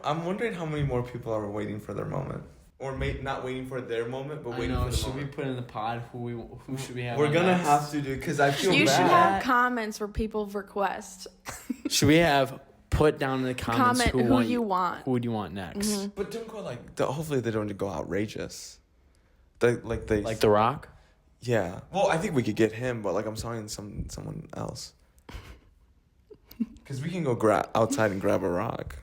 I'm wondering how many more people are waiting for their moment. Or not waiting for their moment, but waiting for the should moment. we put in the pod who should we have? We're going to next? have to do because I feel bad. You should have comments for people request. Should we have put down in the comments who you want? Who would you want next? Mm-hmm. But don't go hopefully they don't go outrageous. Like The Rock? Yeah. Well, I think we could get him, but I'm talking someone else. Because we can go outside and grab a rock.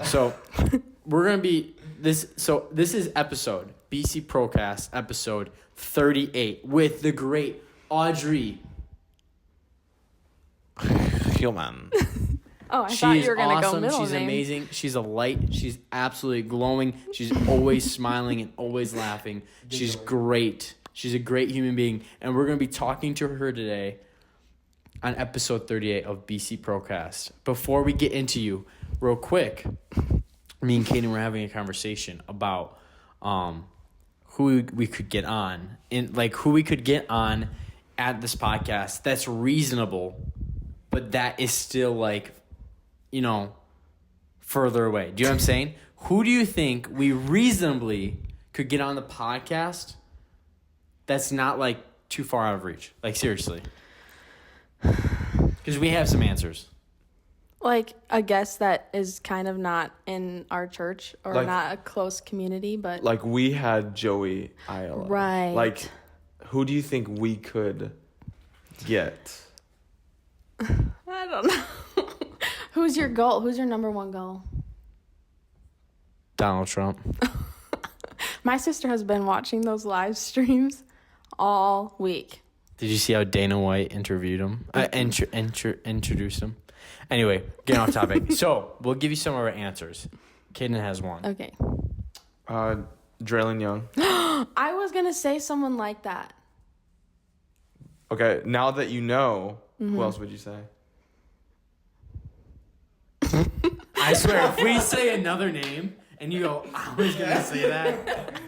So we're going to be this is episode BC Procast episode 38 with the great Audrey Human. Oh, I thought you were going to go middle She's name. amazing. She's a light. She's absolutely glowing. She's always smiling and always laughing. She's great. She's a great human being. And we're going to be talking to her today on episode 38 of BC Procast. Before we get into you, real quick, me and Caeden were having a conversation about who we could get on. Who we could get on at this podcast that's reasonable, but that is still further away. Do you know what I'm saying? Who do you think we reasonably could get on the podcast that's not too far out of reach? Seriously. Because we have some answers. A guest that is kind of not in our church or not a close community, but... we had Joey Ayala. Right. Who do you think we could get? I don't know. Who's your goal? Who's your number one goal? Donald Trump. My sister has been watching those live streams all week. Did you see how Dana White interviewed him? Introduced him? Anyway, getting off topic. So, we'll give you some of our answers. Caeden has one. Okay. Draylon Young. I was going to say someone like that. Okay, now that you know, who else would you say? I swear, if we say another name and you go, I was going to say that.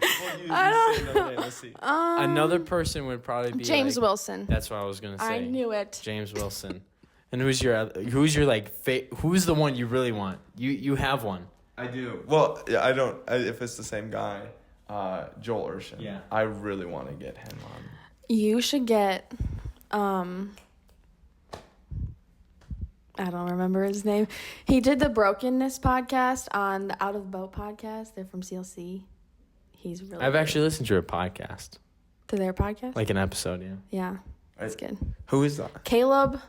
Let's see. Another person would probably be James Wilson. That's what I was going to say. I knew it. James Wilson. And who's the one you really want? You have one. I do. Well, yeah, I don't. If it's the same guy, Joel Urshan. Yeah. I really want to get him on. You should get, I don't remember his name. He did the Brokenness podcast on the Out of Boat podcast. They're from CLC. He's really I've good. actually listened to a podcast. To their podcast? An episode, yeah. Yeah, that's good. Who is that? Caleb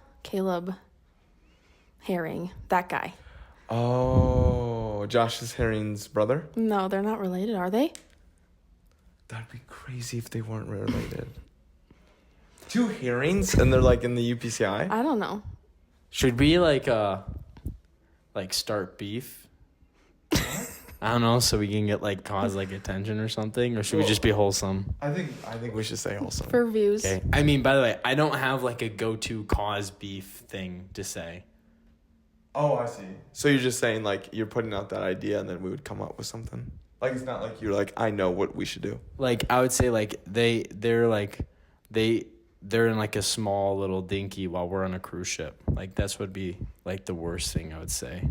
Herring, that guy. Oh, Josh's Herring's brother? No, they're not related, are they? That'd be crazy if they weren't related. Two Herrings and they're in the UPCI? I don't know. Should we start beef? I don't know, so we can get cause attention or something, or should we just be wholesome? I think we should say wholesome. For views. Okay. I mean, by the way, I don't have a go-to cause beef thing to say. Oh, I see. So you're just saying you're putting out that idea and then we would come up with something. It's not you're I know what we should do. I would say they're in a small little dinky while we're on a cruise ship. That's would be the worst thing I would say.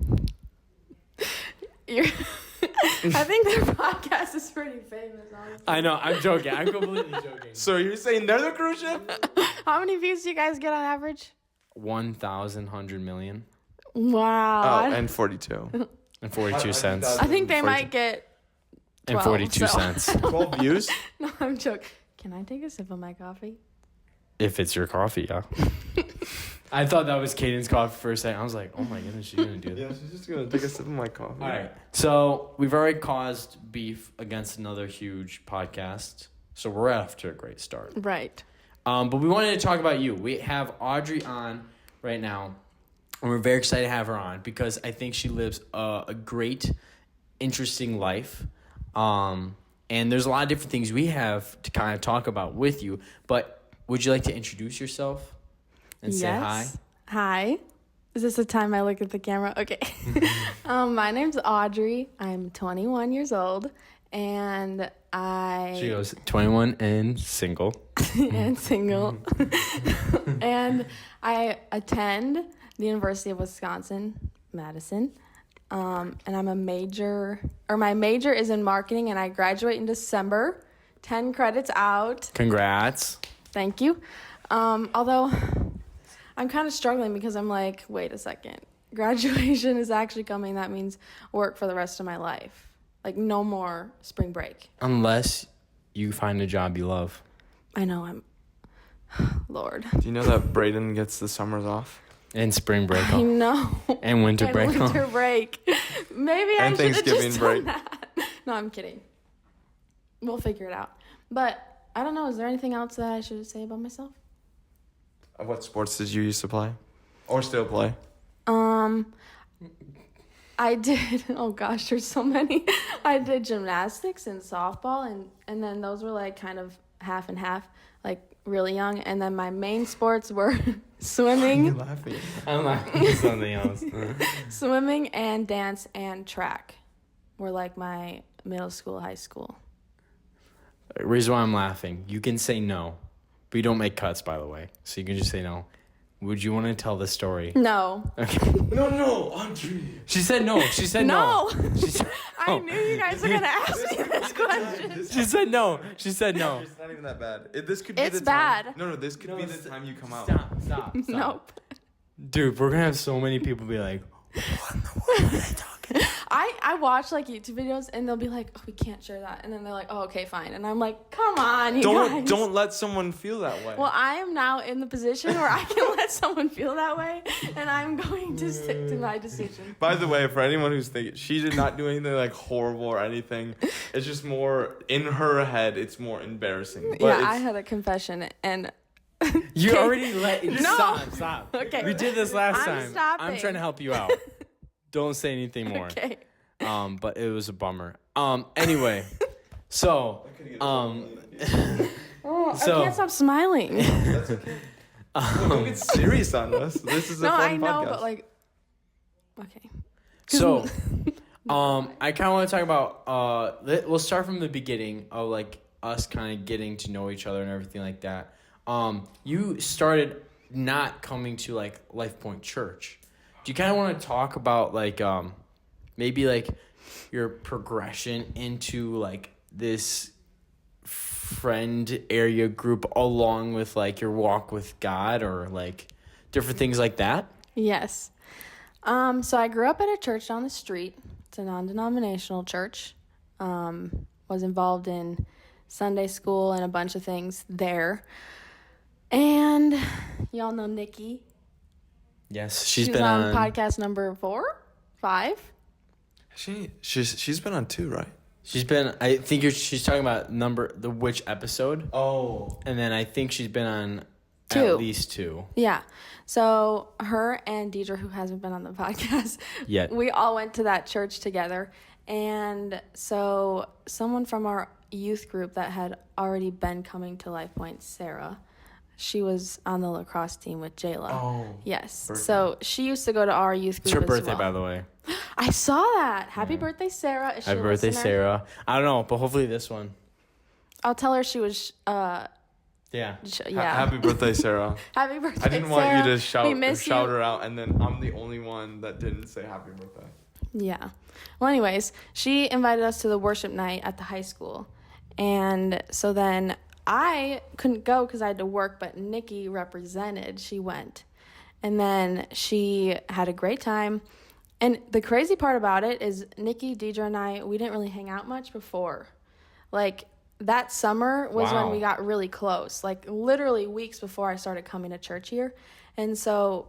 I think their podcast is pretty famous, honestly. I know, I'm joking. I'm completely joking. So you're saying they're the cruise ship? How many views do you guys get on average? 1,100 million. Wow. Oh, and 42. And 42 cents. I think they might get 12, And 42 cents. 12 views? No, I'm joking. Can I take a sip of my coffee? If it's your coffee, yeah. I thought that was Caden's coffee for a second. I was like, oh my goodness, she's going to do that. Yeah, she's just going to take a sip of my coffee. All right. So we've already caused beef against another huge podcast. So we're off to a great start. Right. But we wanted to talk about you. We have Audrey on right now. And we're very excited to have her on because I think she lives a great, interesting life. And there's a lot of different things we have to kind of talk about with you. But would you like to introduce yourself and say hi? Hi. Is this the time I look at the camera? Okay. My name's Audrey. I'm 21 years old. And She goes 21 and single. and single. And I attend the University of Wisconsin Madison. And my major is in marketing, and I graduate in December. 10 credits out. Congrats. Thank you. Although I'm kind of struggling because I'm like, wait a second. Graduation is actually coming. That means work for the rest of my life. Like, no more spring break. Unless you find a job you love. I know, Lord. Do you know that Braedon gets the summers off? And spring break. I know. And winter break. Winter break. Maybe I And should have Thanksgiving just break. done that. No, I'm kidding. We'll figure it out. But I don't know. Is there anything else that I should say about myself? What sports did you used to play? Or still play? I did. Oh gosh, there's so many. I did gymnastics and softball, and then those were like kind of half and half, like really young. And then my main sports were swimming. You're laughing. I'm laughing at something else. Swimming and dance and track were like my middle school, high school. Reason why I'm laughing, you can say no. We don't make cuts, by the way, so you can just say no. Would you want to tell the story? No. Okay. No, Audrey. She said no. She said no. She said I knew you guys were gonna ask me this question. She said no. She said no. It's not even that bad. This could be It's the time. bad. No, this could be the time you come out. Stop. Nope. Dude, we're gonna have so many people be like, what in the world are they talking? I watch like YouTube videos and they'll be like, oh, we can't share that, and then they're like, oh, okay, fine, and I'm like, come on, you guys. Don't let someone feel that way. Well, I am now in the position where I can let someone feel that way, and I'm going to stick to my decision. By the way, for anyone who's thinking, she did not do anything like horrible or anything. It's just more in her head. It's more embarrassing. But Yeah, I had a confession, and You already let. No. Stop. Okay. We did this last I'm time. stopping. I'm trying to help you out. Don't say anything more. okay. But it was a bummer. Anyway, so Oh, So- I can't stop smiling. That's okay. Don't get serious on us. This is a No, fun I know, podcast. but like, okay. So, I kind of want to talk about. We'll start from the beginning of like us kind of getting to know each other and everything like that. You started not coming to like Life Point Church. Do you kind of want to talk about like maybe like your progression into like this friend area group along with like your walk with God or like different things like that? Yes. So I grew up at a church down the street. It's a non-denominational church. Was involved in Sunday school and a bunch of things there. And y'all know Nikki. Yes, She's she's been on podcast number 5. She's been on 2, right? She's been. I think she's talking about which episode, Oh. and then I think she's been on 2. at least 2 Yeah. So her and Deidre, who hasn't been on the podcast, yet. we all went to that church together. And so someone from our youth group that had already been coming to Life Point, Sarah, she was on the lacrosse team with Jayla. Oh. Yes. Birthday. So she used to go to our youth It's group her as birthday, well. by the way. I saw that. Happy birthday, Sarah. Is she Happy a birthday, listener? Sarah. I don't know, but hopefully this one. I'll tell her she was, Yeah. yeah. Happy birthday, Sarah. Happy birthday, I didn't want Sarah. you to We miss shout you. her out, and then I'm the only one that didn't say happy birthday. Yeah. Well, anyways, she invited us to the worship night at the high school. And so then I couldn't go because I had to work, but Nikki represented. She went. And then she had a great time. And the crazy part about it is Nikki, Deidre, and I, we didn't really hang out much before. Like, that summer was Wow. when we got really close. Like, literally weeks before I started coming to church here. And so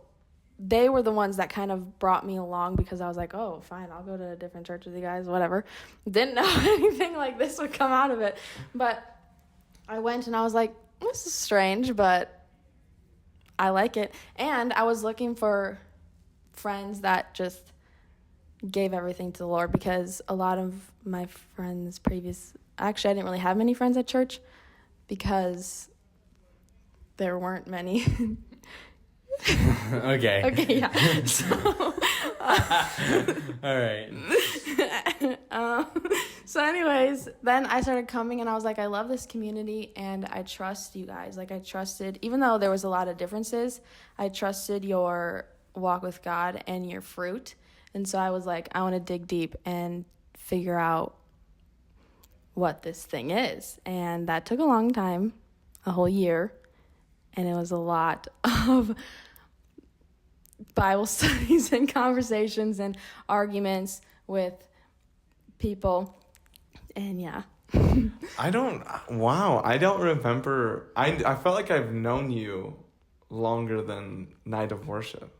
they were the ones that kind of brought me along because I was like, oh, fine, I'll go to a different church with you guys, whatever. Didn't know anything like this would come out of it. But I went and I was like, this is strange, but I like it. And I was looking for friends that just gave everything to the Lord because a lot of my friends actually, I didn't really have many friends at church because there weren't many. Okay. Okay, yeah. So, All right. so anyways, then I started coming and I was like, I love this community and I trust you guys. Like I trusted, even though there was a lot of differences, I trusted your walk with God and your fruit And so I was like, I want to dig deep and figure out what this thing is. And that took a long time, a whole year. And it was a lot of Bible studies and conversations and arguments with people. And yeah. I don't remember. I felt like I've known you longer than night of worship.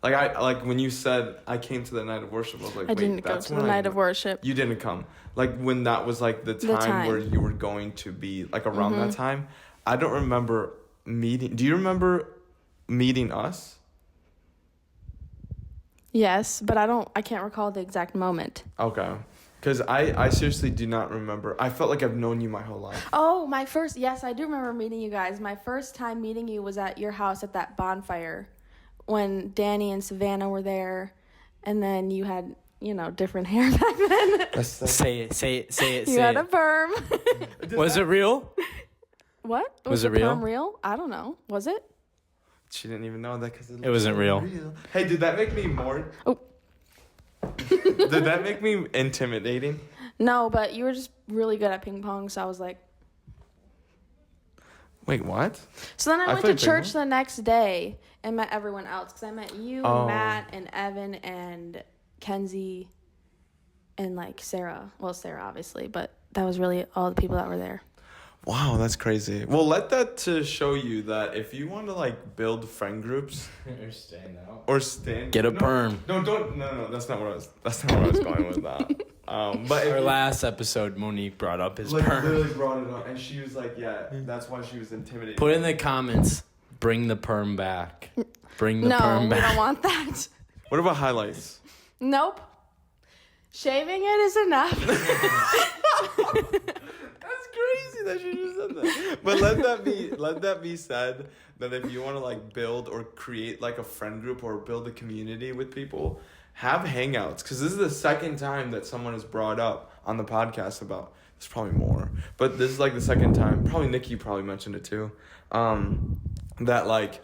Like when you said I came to the night of worship, I was like, I didn't go to the night of worship. You didn't come. Like when that was like the time where you were going to be, like around that time. I don't remember meeting. Do you remember meeting us? Yes, but I can't recall the exact moment. Okay. Because I seriously do not remember. I felt like I've known you my whole life. Oh, yes, I do remember meeting you guys. My first time meeting you was at your house at that bonfire when Danny and Savannah were there. And then you had, different hair back then. Say it. You had a perm. Was it real? What? Was it the real? perm real? I don't know. Was it? She didn't even know that because it wasn't real. Hey, did that make me more... Oh. Did that make me intimidating? No, but you were just really good at ping pong, so I was like... Wait, what? So then I went to church the next day and met everyone else, because I met you, Matt, and Evan, and Kenzie, and, like, Sarah. Well, Sarah, obviously, but that was really all the people that were there. Wow, that's crazy. Well, let that to show you that if you want to like build friend groups or stand get a perm. No, that's not where I was going with that. But our last episode, Monique brought up his perm. Literally brought it up, and she was like, "Yeah, that's why she was intimidated." Put in the comments, bring the perm back. Bring the perm back. No, we don't want that. What about highlights? Nope. Shaving it is enough. Crazy that you just said that. But let that be said that if you want to like build or create like a friend group or build a community with people, have hangouts, because this is the second time that someone has brought up on the podcast about, there's probably more, but this is like the second time, probably Nikki probably mentioned it too, that like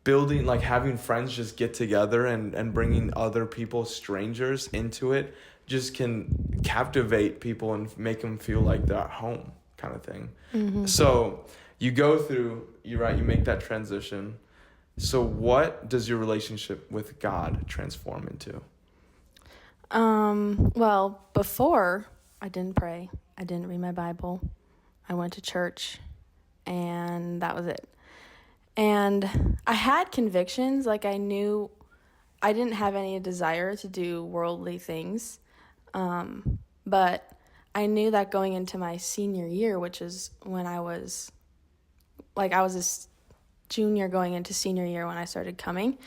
building, like having friends just get together and bringing other people, strangers, into it just can captivate people and make them feel like they're at home, kind of thing. Mm-hmm. So you go through, you're right, you make that transition. So what does your relationship with God transform into? Well, before I didn't pray, I didn't read my Bible, I went to church, and that was it. And I had convictions, like I knew I didn't have any desire to do worldly things. But I knew that going into my senior year, which is when I was a junior going into senior year when I started coming,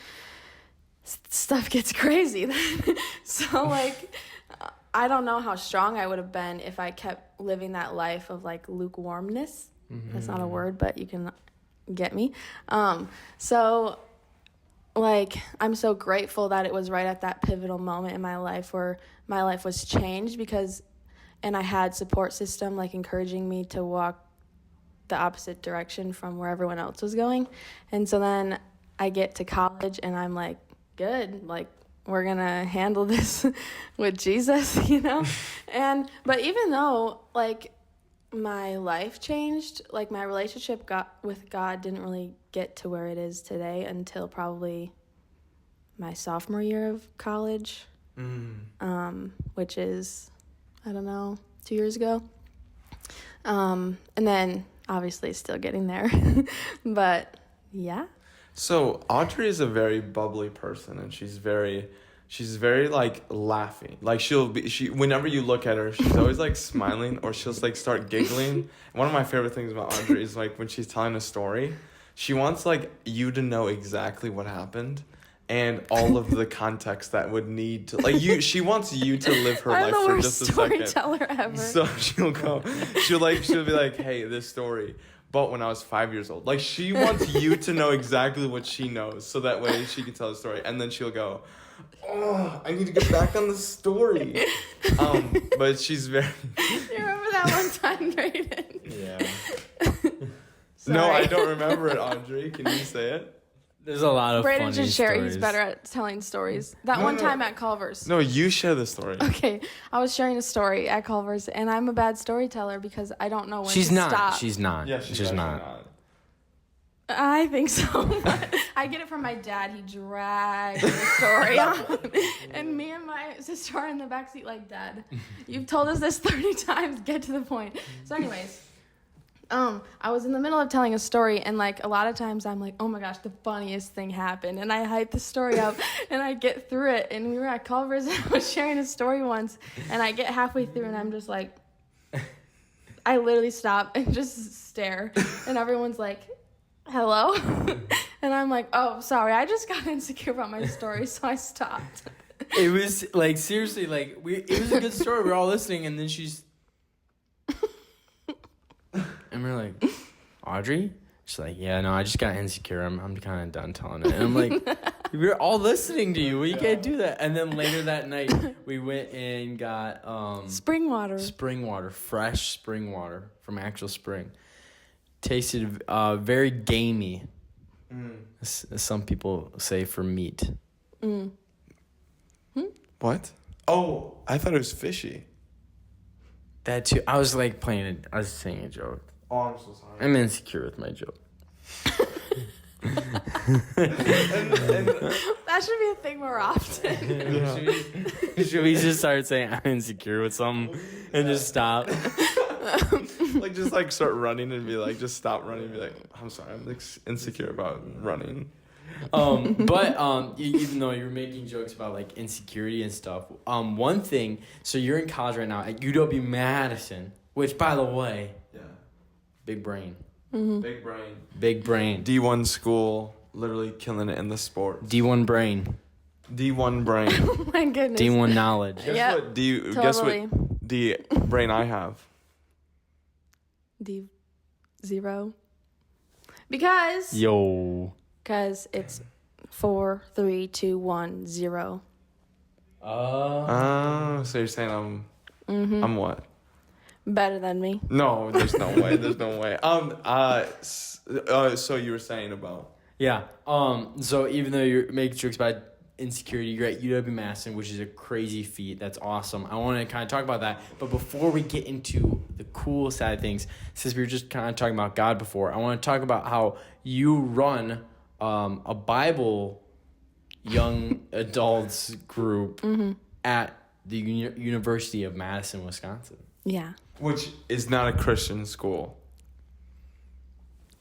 stuff gets crazy then. So, like, I don't know how strong I would have been if I kept living that life of, like, lukewarmness. Mm-hmm. That's not a word, but you can get me. So... like, I'm so grateful that it was right at that pivotal moment in my life where my life was changed and I had support system, like, encouraging me to walk the opposite direction from where everyone else was going. And so then I get to college and I'm like, good, like, we're going to handle this with Jesus, but even though, like, my life changed, like, my relationship with God didn't really get to where it is today until probably my sophomore year of college, which is, I don't know, 2 years ago. And then obviously still getting there, but yeah. So Audrey is a very bubbly person, and she's very like laughing. Like whenever you look at her, she's always like smiling, or she'll like start giggling. One of my favorite things about Audrey is like when she's telling a story, she wants like you to know exactly what happened and all of the context that would need to, like, she wants you to live her life for just a second. I'm the worst storyteller ever. So she'll be like, hey, this story, but when I was 5 years old. Like, she wants you to know exactly what she knows, so that way she can tell the story. And then she'll go, oh, I need to get back on the story. But she's very... You remember that one time, Braedon? Yeah. No, I don't remember it, Audrey. Can you say it? There's a lot of Braedon funny should share. stories. He's better at telling stories. That one time at Culver's. No, you share the story. Okay, I was sharing a story at Culver's, and I'm a bad storyteller because I don't know when to stop. She's not. Yeah, she's not. I think so. But I get it from my dad. He drags the story on. And me and my sister are in the backseat like, Dad, you've told us this 30 times. Get to the point. So anyways, I was in the middle of telling a story, and like a lot of times I'm like, oh my gosh, the funniest thing happened. And I hype the story up, and I get through it. And we were at Culver's, and I was sharing a story once, and I get halfway through, and I'm just like, I literally stop and just stare. And everyone's like, hello? And I'm like, oh, sorry, I just got insecure about my story, so I stopped. It was like, seriously, like it was a good story. We were all listening, and then she's and we're like, Audrey? She's like, yeah, no, I just got insecure. I'm kind of done telling it. And I'm like, we're all listening to you. You can't do that. And then later that night, we went and got spring water, fresh spring water from actual spring. Tasted very gamey, as some people say for meat. What? Oh, I thought it was fishy. That too. I was like I was saying a joke. Oh, I'm so sorry. I'm insecure with my joke. That should be a thing more often. Yeah. Should we just start saying I'm insecure with something and just stop? Just start running and be like, just stop running and be like, I'm sorry, I'm insecure about running. But even though you're making jokes about like insecurity and stuff, one thing, so you're in college right now at UW-Madison, which by the way, yeah, big brain. Mm-hmm. Big brain. D1 D1 school, literally killing it in the sport. D1 brain. D1 brain. Oh my goodness. D1 knowledge. Yep, Guess what D brain I have? D0. Because it's 4, 3, 2, 1, 0. Oh, so you're saying I'm what? Better than me. No, there's no way. There's no way. So you were saying about. Yeah. So even though you're making jokes about insecurity, you're at UW-Madison, which is a crazy feat. That's awesome. I want to kind of talk about that. But before we get into the cool side of things, since we were just kind of talking about God before, I want to talk about how you run a Bible young adults group at the University of Madison, Wisconsin. Yeah. Which is not a Christian school.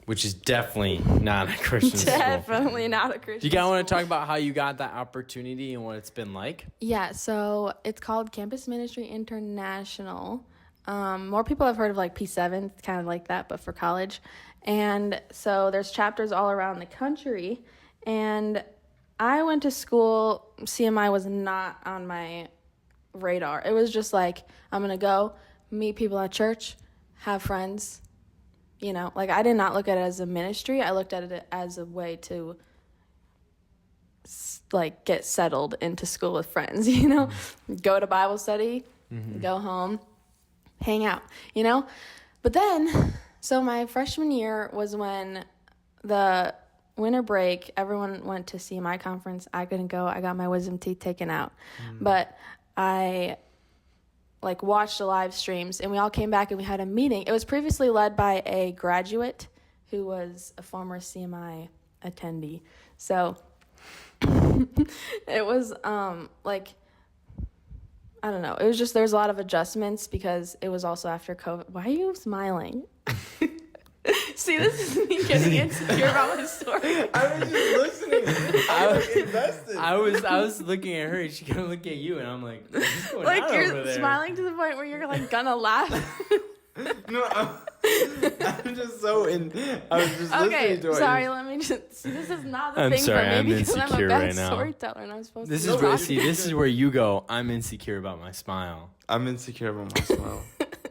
Which is definitely not a Christian school. Definitely not a Christian You guys want to school. talk about how you got that opportunity and what it's been like? Yeah, so it's called Campus Ministry International. More people have heard of like P7, it's kind of like that, but for college. And so there's chapters all around the country. And I went to school, CMI was not on my radar. It was just like, I'm going to go meet people at church, have friends. You know, like I did not look at it as a ministry. I looked at it as a way to like get settled into school with friends, you know, go to Bible study, go home, hang out, you know. But then, so my freshman year was when the winter break, everyone went to CMI conference. I couldn't go. I got my wisdom teeth taken out. But I like watched the live streams, and we all came back and we had a meeting. It was previously led by a graduate who was a former CMI attendee. So it was like, I don't know. It was just, there was a lot of adjustments because it was also after COVID. Why are you smiling? See, this is me getting insecure about my story. I was just listening. I was invested. I was looking at her and she kind of looked at you and I'm like, what's going Like on you're over there? smiling to the point where you're like gonna laugh. No, I'm just so in. I was just listening to it. Sorry, let me just. This is not the I'm thing sorry, for me I'm because I'm a insecure bad right now. storyteller and I'm supposed This to is be where talking. this is where you go. I'm insecure about my smile. I'm insecure about my smile.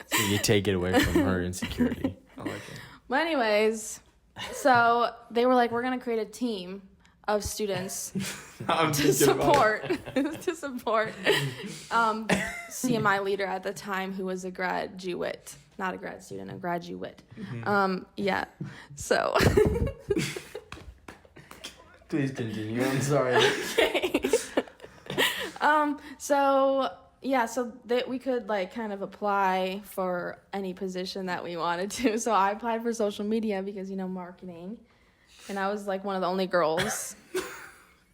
So you take it away from her insecurity. I like it. But anyways, so they were like, we're gonna create a team of students to support CMI leader at the time who was a graduate, not a grad student, a graduate. Yeah. So Please continue. I'm sorry. Okay. So yeah, so that we could like kind of apply for any position that we wanted to. So I applied for social media because, you know, marketing, and I was like one of the only girls.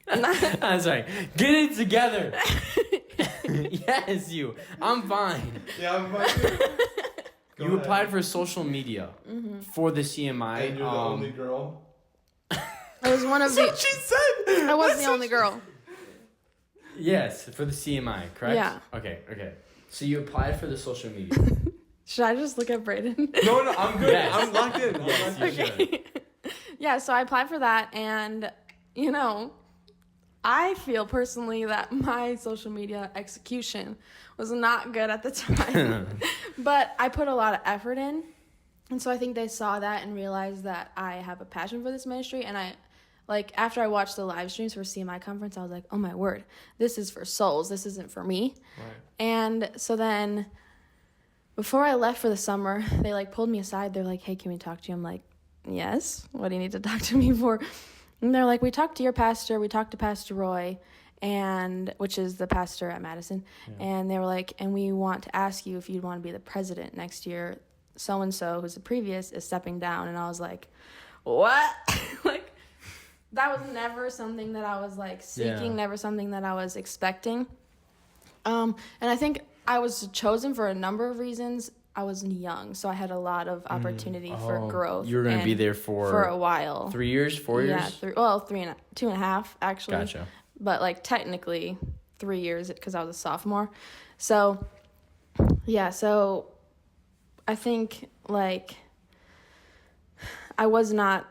I'm sorry. Get it together. Yes, you. I'm fine. Yeah, I'm fine. You applied for social media for the CMI. And you're the only girl. I was one of That's what she said. I was the only girl. Yes, for the CMI, correct? Yeah. Okay. So you applied for the social media. Should I just look at Braedon? No, I'm good. Yes. I'm locked in. Yes, you should. Yeah, so I applied for that, and, you know, I feel personally that my social media execution was not good at the time. But I put a lot of effort in, and so I think they saw that and realized that I have a passion for this ministry, and after I watched the live streams for CMI conference, I was like, oh my word, this is for souls. This isn't for me. Right. And so then before I left for the summer, they like pulled me aside. They're like, hey, can we talk to you? I'm like, yes. What do you need to talk to me for? And they're like, we talked to your pastor. We talked to Pastor Roy, which is the pastor at Madison. Yeah. And they were like, and we want to ask you if you'd want to be the president next year. So-and-so, who's the previous, is stepping down. And I was like, what? Like, that was never something that I was like seeking, never something that I was expecting. And I think I was chosen for a number of reasons. I was young, so I had a lot of opportunity for growth. You were going to be there for a while. 3 years, 4 years? Yeah, 2.5 actually. Gotcha. But like technically 3 years because I was a sophomore. So yeah, so I think like I was not.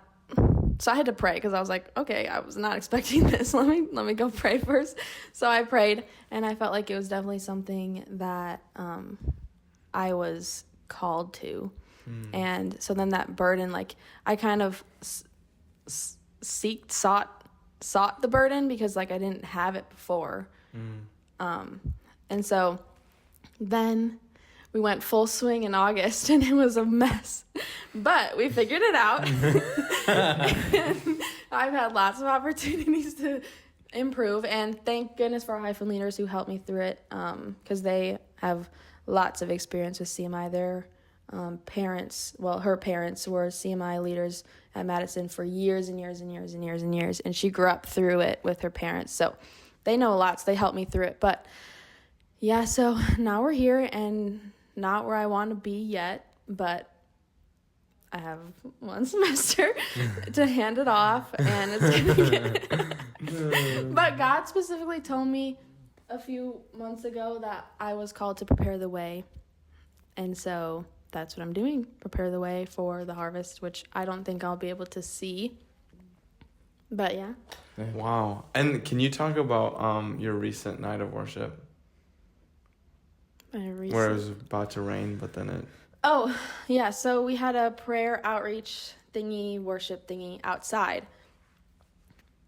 So I had to pray because I was like, okay, I was not expecting this. Let me go pray first. So I prayed, and I felt like it was definitely something that I was called to. And so then that burden, like I kind of sought the burden because like I didn't have it before. And so then we went full swing in August, and it was a mess. But we figured it out. And I've had lots of opportunities to improve, and thank goodness for our hyphen leaders who helped me through it, because they have lots of experience with CMI. Their her parents were CMI leaders at Madison for years and years and years and years and years, and she grew up through it with her parents. So they know a lot, so they helped me through it. But yeah, so now we're here, and not where I want to be yet, but I have one semester to hand it off, and it's going to get... But God specifically told me a few months ago that I was called to prepare the way, and so that's what I'm doing, prepare the way for the harvest, which I don't think I'll be able to see, but yeah. Wow. And can you talk about your recent night of worship? Where it was about to rain, but then it... Oh, yeah. So we had a prayer outreach thingy, worship thingy outside.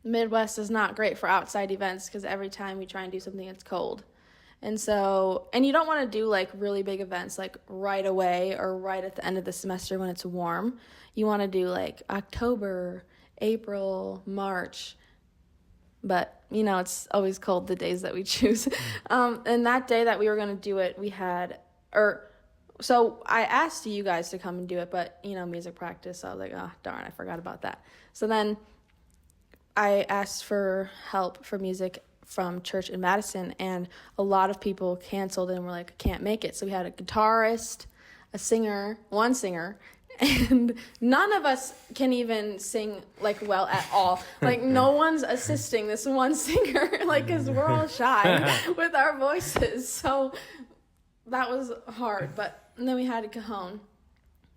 Midwest is not great for outside events because every time we try and do something, it's cold. And you don't want to do like really big events like right away or right at the end of the semester when it's warm. You want to do like October, April, March. But, you know, it's always cold the days that we choose. And that day that we were going to do it, so I asked you guys to come and do it, but, you know, music practice, so I was like, oh, darn, I forgot about that. So then I asked for help for music from church in Madison, and a lot of people canceled and were like, I can't make it. So we had a guitarist, one singer, and none of us can even sing like well at all. Like no one's assisting this one singer, like because we're all shy with our voices. So that was hard. And then we had a cajon,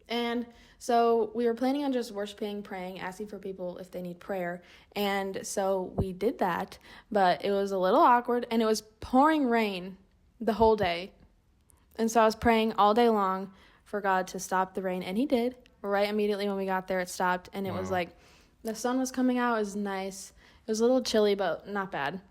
and so we were planning on just worshiping, praying, asking for people if they need prayer. And so we did that, but it was a little awkward, and it was pouring rain the whole day. And so I was praying all day long for God to stop the rain, and he did. Right immediately when we got there, it stopped, and it was like the sun was coming out. It was nice. It was a little chilly, but not bad.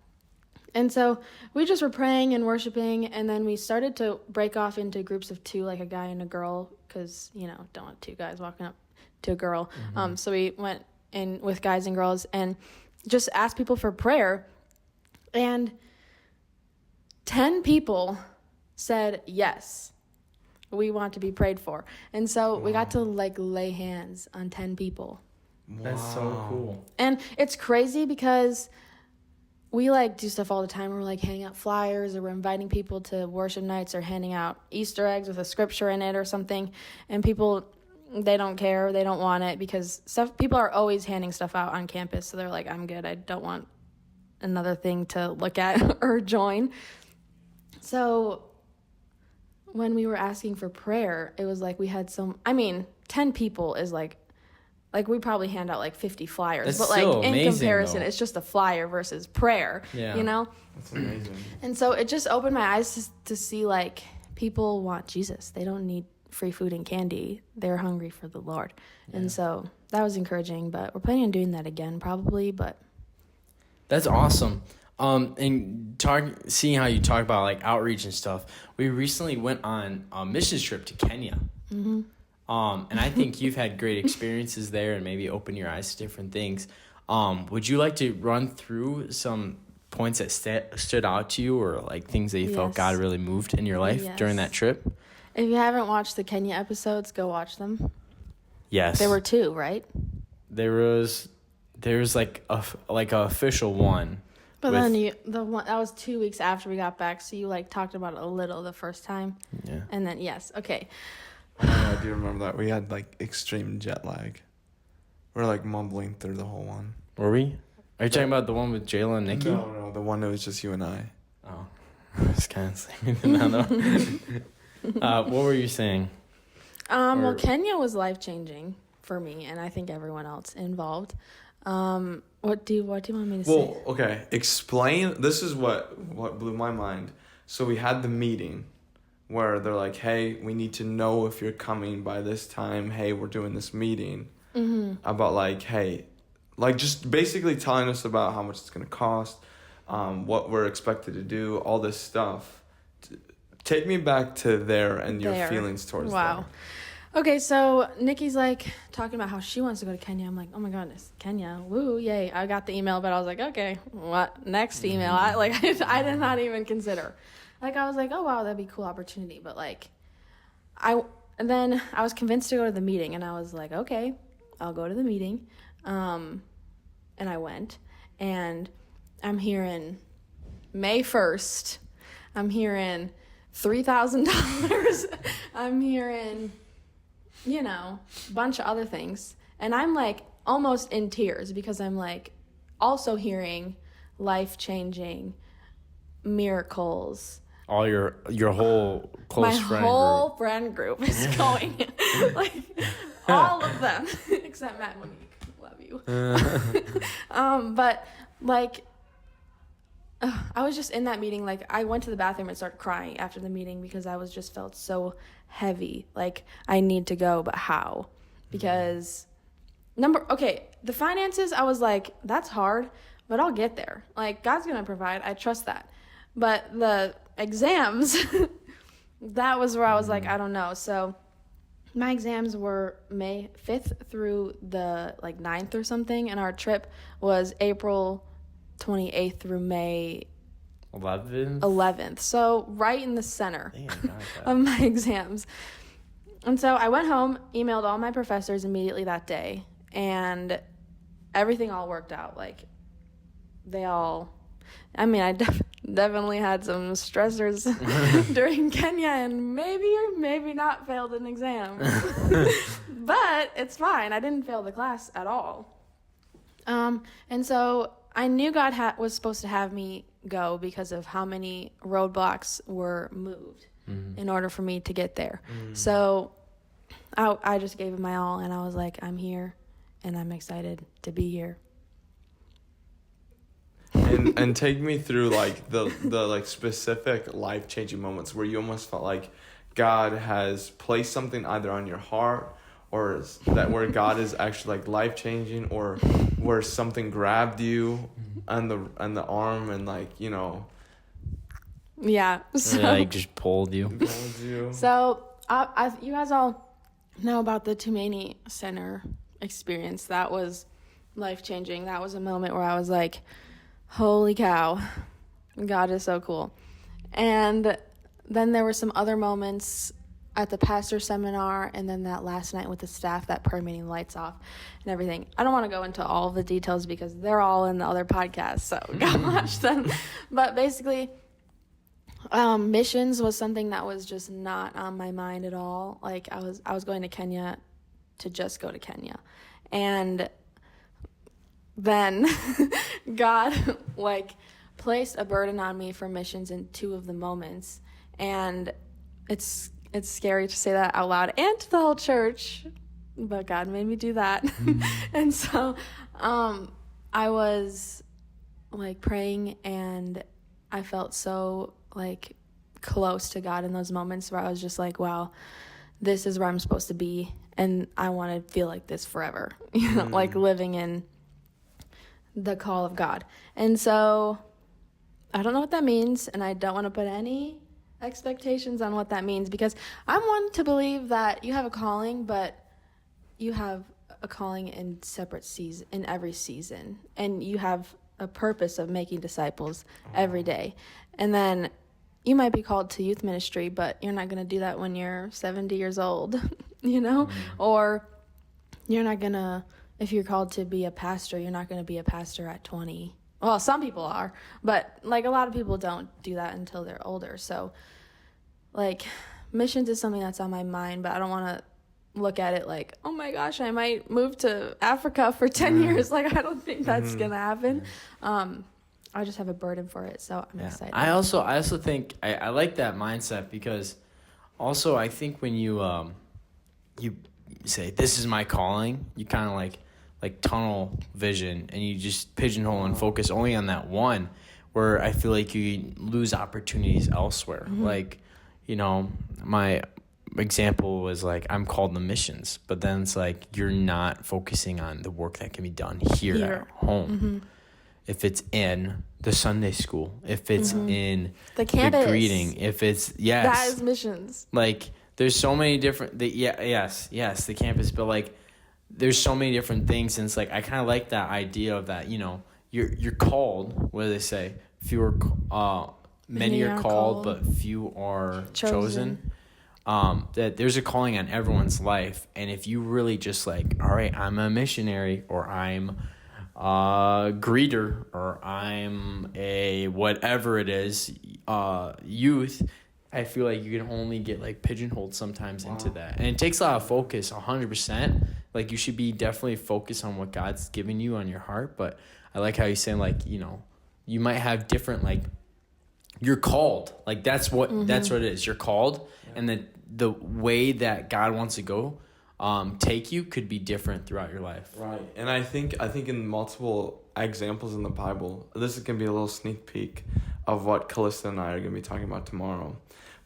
And so we just were praying and worshiping, and then we started to break off into groups of two, like a guy and a girl, because, you know, don't want two guys walking up to a girl. So we went in with guys and girls, and just asked people for prayer, and 10 people said yes, we want to be prayed for. And so we got to like lay hands on 10 people. That's so cool. And it's crazy because we like do stuff all the time. We're like handing out flyers, or we're inviting people to worship nights, or handing out Easter eggs with a scripture in it or something. And people, they don't care. They don't want it because people are always handing stuff out on campus. So they're like, I'm good. I don't want another thing to look at or join. So when we were asking for prayer, it was like we had 10 people is like we probably hand out like 50 flyers. That's but like still in amazing, comparison, though. it's just a flyer versus prayer, you know? That's amazing. And so it just opened my eyes to see like people want Jesus. They don't need free food and candy. They're hungry for the Lord. Yeah. And so that was encouraging, but we're planning on doing that again probably, but. That's awesome. And seeing how you talk about like outreach and stuff, we recently went on a missions trip to Kenya. Mm-hmm. And I think you've had great experiences there and maybe open your eyes to different things. Would you like to run through some points that stood out to you, or like things that you felt God really moved in your life during that trip? If you haven't watched the Kenya episodes, go watch them. Yes. There were 2, right? There was like a official one. But then the one that was 2 weeks after we got back, so you like talked about it a little the first time. Yeah. And then okay. I do remember that. We had like extreme jet lag. We're like mumbling through the whole one. Were we? Are you talking about the one with Jayla and Nikki? No, the one that was just you and I. Oh, I was kind of sleeping. No. What were you saying? Well, Kenya was life-changing for me, and I think everyone else involved. What do you want me to say? Well, okay. Explain. This is what blew my mind. So we had the meeting where they're like, hey, we need to know if you're coming by this time. Hey, we're doing this meeting about like, hey, like just basically telling us about how much it's going to cost, what we're expected to do, all this stuff. Take me back to there and your feelings towards that. Okay, so Nikki's like talking about how she wants to go to Kenya. I'm like, oh my goodness, Kenya, woo, yay. I got the email, but I was like, okay, what next email? I did not even consider. Like, I was like, oh wow, that'd be a cool opportunity. But like, and then I was convinced to go to the meeting, and I was like, okay, I'll go to the meeting. And I went, and I'm hearing May 1st. I'm hearing $3,000. I'm hearing, a bunch of other things. And I'm like almost in tears because I'm like also hearing life-changing miracles. All your whole close friend group. My whole friend group is going. Like all of them except Matt and Monique. Love you. But like I was just in that meeting. Like I went to the bathroom and started crying after the meeting because I was just felt so heavy. Like I need to go, but how? Because the finances, I was like, that's hard, but I'll get there. Like God's gonna provide. I trust that. But the exams, that was where I was like, I don't know. So my exams were May 5th through the 9th or something, and our trip was April 28th through May 11th. So right in the center of my exams. And so I went home, emailed all my professors immediately that day, and everything all worked out. Like I definitely had some stressors during Kenya and maybe or maybe not failed an exam. But it's fine. I didn't fail the class at all. And so I knew God was supposed to have me go because of how many roadblocks were moved in order for me to get there. So I just gave it my all, and I was like, I'm here, and I'm excited to be here. And take me through the specific life-changing moments where you almost felt like God has placed something either on your heart or that where God is actually life-changing, or where something grabbed you on the arm and Yeah. So, just pulled you. So you guys all know about the Tumani Center experience. That was life-changing. That was a moment where I was like, holy cow, God is so cool. And then there were some other moments at the pastor seminar, and then that last night with the staff, that prayer meeting, lights off and everything. I don't want to go into all of the details because they're all in the other podcasts, so go watch them. But basically, missions was something that was just not on my mind at all. Like, I was going to Kenya to just go to Kenya. And then God, like, placed a burden on me for missions in two of the moments. And it's scary to say that out loud and to the whole church, but God made me do that. And so I was, like, praying, and I felt so, like, close to God in those moments where I was just like, wow, this is where I'm supposed to be, and I want to feel like this forever, you know, like living in the call of God. And so I don't know what that means, and I don't want to put any expectations on what that means, because I'm one to believe that you have a calling, but you have a calling in separate season, in every season, and you have a purpose of making disciples every day. And then you might be called to youth ministry, but you're not going to do that when you're 70 years old, you know? Or you're not going to, if you're called to be a pastor, you're not going to be a pastor at 20. Well, some people are, but, like, a lot of people don't do that until they're older. So, like, missions is something that's on my mind, but I don't want to look at it like, oh my gosh, I might move to Africa for 10 years. Like, I don't think that's going to happen. I just have a burden for it, so I'm excited. I also think I like that mindset, because also I think when you say, this is my calling, you kind of like tunnel vision, and you just pigeonhole and focus only on that one, where I feel like you lose opportunities elsewhere. Like, you know, my example was like, I'm called to missions, but then it's like you're not focusing on the work that can be done here. At home. If it's in the Sunday school, if it's in the campus, the greeting, if it's that is missions. Like, there's so many different the campus, but like there's so many different things, and it's like I kind of like that idea of that, you know, you're called. What do they say? Many are called, but few are chosen. That there's a calling on everyone's life, and if you really just like, all right, I'm a missionary, or I'm a greeter, or I'm a whatever it is, youth, I feel like you can only get like pigeonholed sometimes into that, and it takes a lot of focus. 100%. Like, you should be definitely focused on what God's given you on your heart. But I like how you're saying, like, you know, you might have different, like, you're called. Like, that's what it is. You're called, and the way that God wants to go take you could be different throughout your life. Right. And I think in multiple examples in the Bible, this is going to be a little sneak peek of what Callista and I are going to be talking about tomorrow.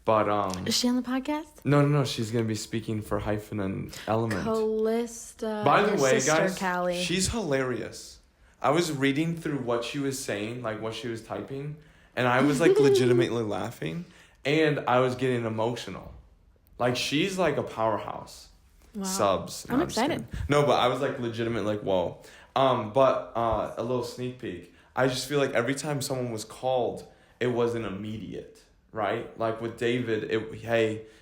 But is she on the podcast? No, she's going to be speaking for Hyphen and Element. Callista. By the way, guys, Callie. She's hilarious. I was reading through what she was saying, like what she was typing, and I was like legitimately laughing, and I was getting emotional. Like, she's like a powerhouse. Wow. Subs. I'm excited. No, but I was like legitimately like, whoa. But a little sneak peek. I just feel like every time someone was called, it wasn't immediate, right? Like with David,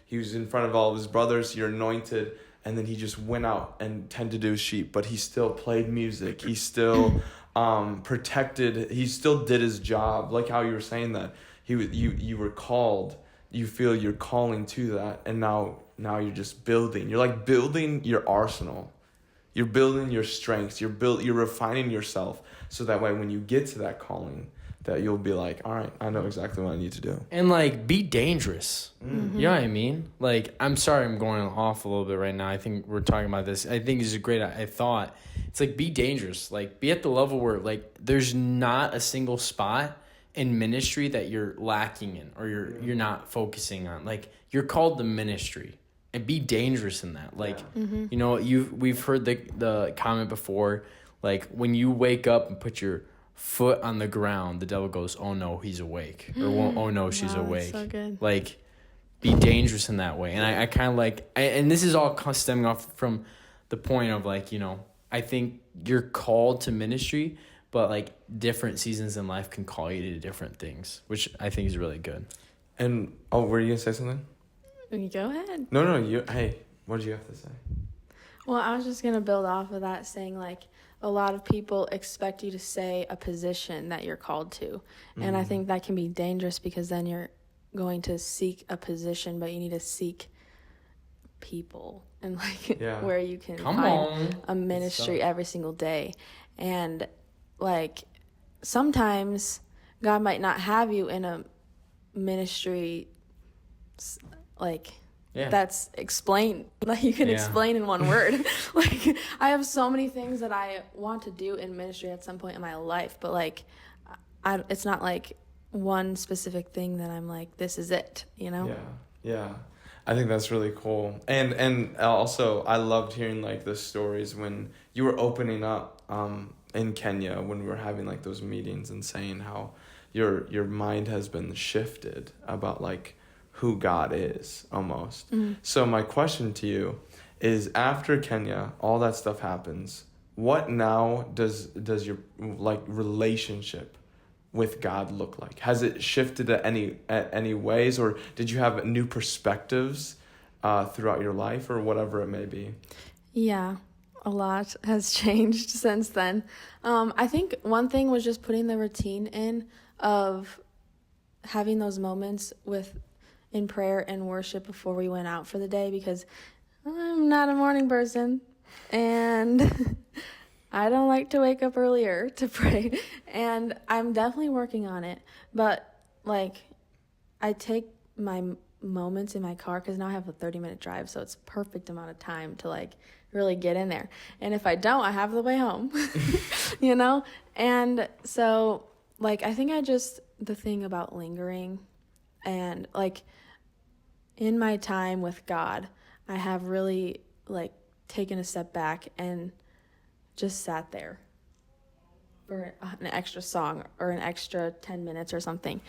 he was in front of all of his brothers, you're anointed, and then he just went out and tended to his sheep, but he still played music. He still protected. He still did his job. Like how you were saying that you were called. You feel you're calling to that, and now you're just building. You're like building your arsenal. You're building your strengths. You're refining yourself, so that way when you get to that calling, that you'll be like, all right, I know exactly what I need to do. And like, be dangerous. You know what I mean? Like, I'm sorry I'm going off a little bit right now. I think we're talking about this. I think it's a great thought. It's like, be dangerous. Like, be at the level where like there's not a single spot in ministry that you're lacking in, or you're not focusing on. Like, you're called to ministry, and be dangerous in that. Like, you know, we've heard the comment before, like, when you wake up and put your foot on the ground, the devil goes, oh no, he's awake, or oh no, she's awake. So good. Like, be dangerous in that way. And I kind of like, and this is all stemming off from the point of like, you know, I think you're called to ministry, but like different seasons in life can call you to different things, which I think is really good. And were you gonna say something? You go ahead. No, you. Hey, what did you have to say? Well, I was just going to build off of that, saying like a lot of people expect you to say a position that you're called to. And I think that can be dangerous because then you're going to seek a position, but you need to seek people and like where you can find a ministry every single day. And like sometimes God might not have you in a ministry like that's explained, like you can explain in one word. Like I have so many things that I want to do in ministry at some point in my life, but like it's not like one specific thing that I'm like, this is it, you know? Yeah. I think that's really cool. And also I loved hearing like the stories when you were opening up in Kenya, when we were having like those meetings and saying how your mind has been shifted about like who God is almost. So my question to you is, after Kenya, all that stuff happens, what now does your like relationship with God look like? Has it shifted at any ways, or did you have new perspectives throughout your life, or whatever it may be? Yeah, a lot has changed since then. I think one thing was just putting the routine in of having those moments in prayer and worship before we went out for the day, because I'm not a morning person and I don't like to wake up earlier to pray, and I'm definitely working on it. But like I take my moments in my car, because now I have a 30-minute drive, so it's perfect amount of time to like really get in there. And if I don't, I have the way home. You know? And so like I think the thing about lingering and like in my time with God, I have really like taken a step back and just sat there for an extra song or an extra 10 minutes or something.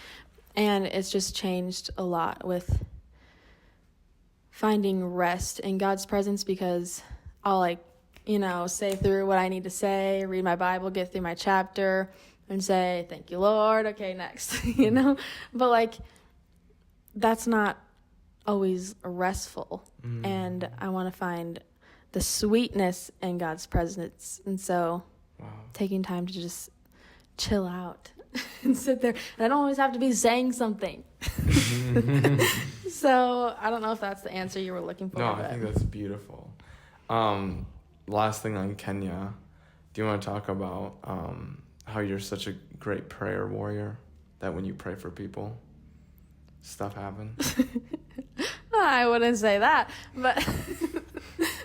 And it's just changed a lot with finding rest in God's presence, because I'll like, say through what I need to say, read my Bible, get through my chapter and say, thank you, Lord. Okay, next, but like, that's not always restful. And I want to find the sweetness in God's presence. And so taking time to just chill out and sit there. And I don't always have to be saying something. So I don't know if that's the answer you were looking for. No, I think that's beautiful. Last thing on Kenya, do you want to talk about how you're such a great prayer warrior, that when you pray for people, stuff happens? I wouldn't say that, but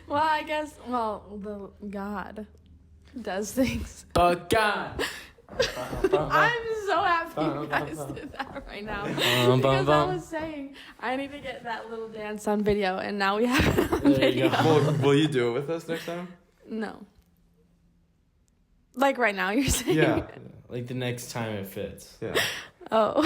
well, I guess, the God does things. But God. I'm so happy you guys did that right now. Because I was saying, I need to get that little dance on video, and now we have it on video. Will you do it with us next time? No. Like right now, you're saying? Yeah. Like the next time it fits. Yeah. Oh,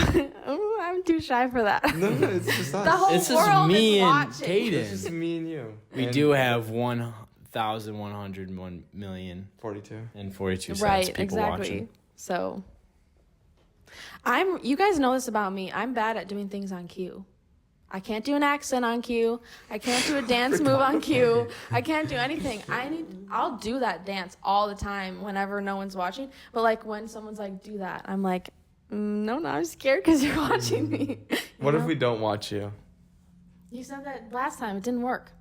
I'm too shy for that. No, it's just us. The whole It's world just me is and watching. Caeden. It's just me and you. We do have 1,101,042 Right, people exactly. watching. So, you guys know this about me. I'm bad at doing things on cue. I can't do an accent on cue. I can't do a dance move on cue. I can't do anything. I'll do that dance all the time whenever no one's watching. But like when someone's like, do that, I'm like, no, I'm scared because you're watching me. What if we don't watch you? You said that last time. It didn't work.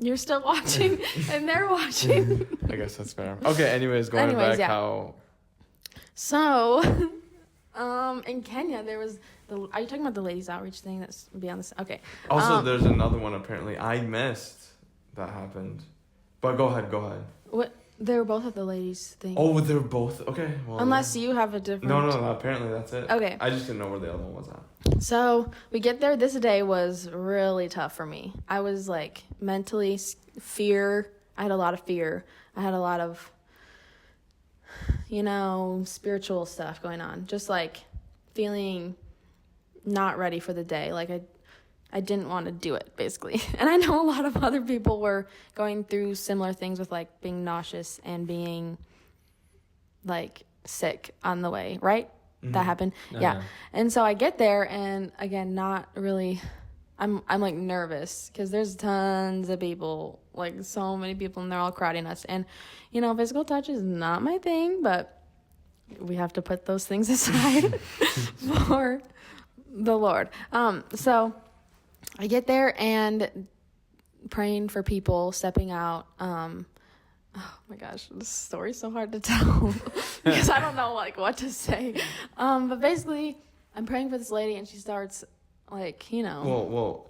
You're still watching and they're watching. I guess that's fair. Okay, anyways, back how... So, in Kenya, there was are you talking about the ladies outreach thing that's beyond this? Okay. Also, there's another one apparently I missed that happened. But go ahead. What? They were both at the ladies thing. Oh, they're both... Okay. Well, unless you have a different... No, apparently that's it. Okay. I just didn't know where the other one was at. So, we get there. This day was really tough for me. I was like mentally fear. I had a lot of fear. I had a lot of, spiritual stuff going on. Just like feeling not ready for the day. Like I didn't want to do it, basically. And I know a lot of other people were going through similar things with, like, being nauseous and being, like, sick on the way, right? Mm-hmm. That happened? Yeah. And so I get there, and, again, not really... I'm like, nervous because there's tons of people, like, so many people, and they're all crowding us. And, you know, physical touch is not my thing, but we have to put those things aside for the Lord. So... I get there and praying for people, stepping out. Oh my gosh, this story's so hard to tell because I don't know like what to say. But basically, I'm praying for this lady, and she starts like, you know.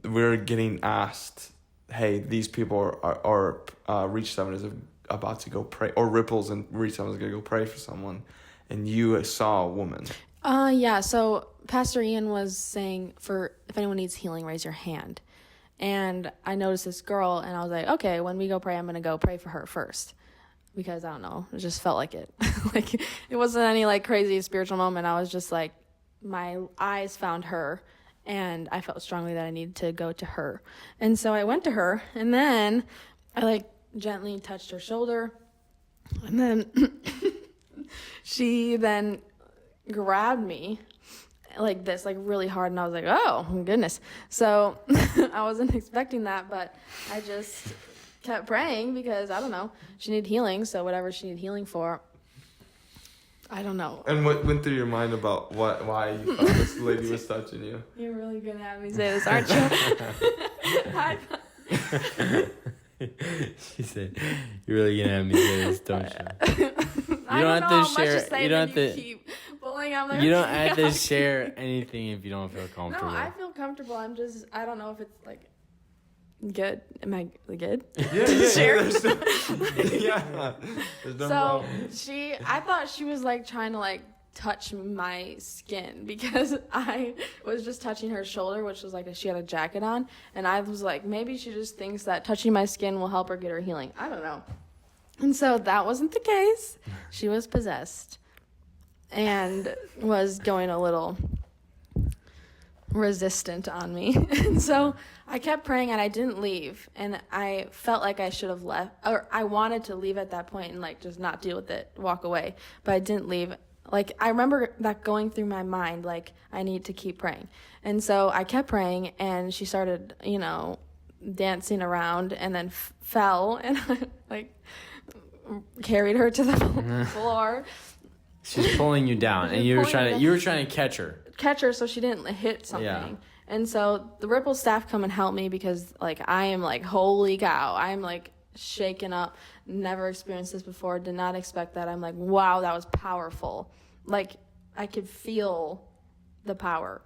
We're getting asked, hey, these people are Reach 7 is about to go pray, or Ripples and Reach 7 is going to go pray for someone, and you saw a woman. Yeah, so Pastor Ian was saying, for if anyone needs healing, raise your hand. And I noticed this girl, and I was like, okay, when we go pray, I'm going to go pray for her first. Because, I don't know, it just felt like it. Like, it wasn't any, like, crazy spiritual moment. I was just, like, my eyes found her, and I felt strongly that I needed to go to her. And so I went to her, and then I, like, gently touched her shoulder. And then she then grabbed me like this, like really hard, and I was like, oh goodness. So I wasn't expecting that, but I just kept praying because I don't know, she needed healing, so whatever she needed healing for, I don't know. And what went through your mind about why you thought this lady was touching you? You're really gonna have me say this, aren't you? She said, "You're really gonna have me say this, don't you?" You don't have to share. You don't have to keep pulling on there. You don't have to share anything if you don't feel comfortable. No, I feel comfortable. I don't know if it's like good. Am I good? Yeah. Share? There's no So I thought she was like trying to like touch my skin because I was just touching her shoulder, which was like she had a jacket on, and I was like, maybe she just thinks that touching my skin will help her get her healing. I don't know. And so that wasn't the case. She was possessed and was going a little resistant on me. And so I kept praying, and I didn't leave. And I felt like I should have left, or I wanted to leave at that point and like just not deal with it, walk away. But I didn't leave. Like, I remember that going through my mind, like, I need to keep praying. And so I kept praying, and she started, you know, dancing around, and then fell, and I, like, carried her to the floor. She's pulling you down, and you were trying to catch her so she didn't hit something. Yeah. And so the Ripple staff come and help me because, like, I am, like, holy cow. I'm, like, shaken up. Never experienced this before. Did not expect that. I'm like, wow, that was powerful. Like, I could feel the power.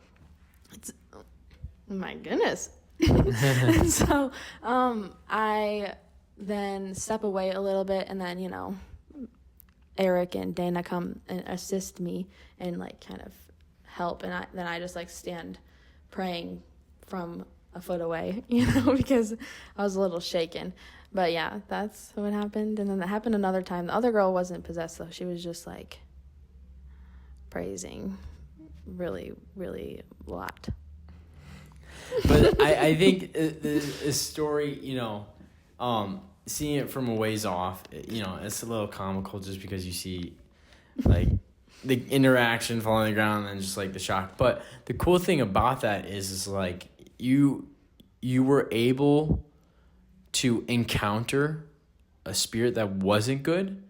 My goodness. And so I then step away a little bit, and then, you know, Eric and Dana come and assist me and, like, kind of help. And then I just, like, stand praying from a foot away, you know, because I was a little shaken. But, yeah, that's what happened. And then that happened another time. The other girl wasn't possessed, though. She was just, like, praising really, really a lot. But I think the story, you know, seeing it from a ways off, you know, it's a little comical just because you see, like, the interaction falling on the ground and just, like, the shock. But the cool thing about that is like, you were able to encounter a spirit that wasn't good,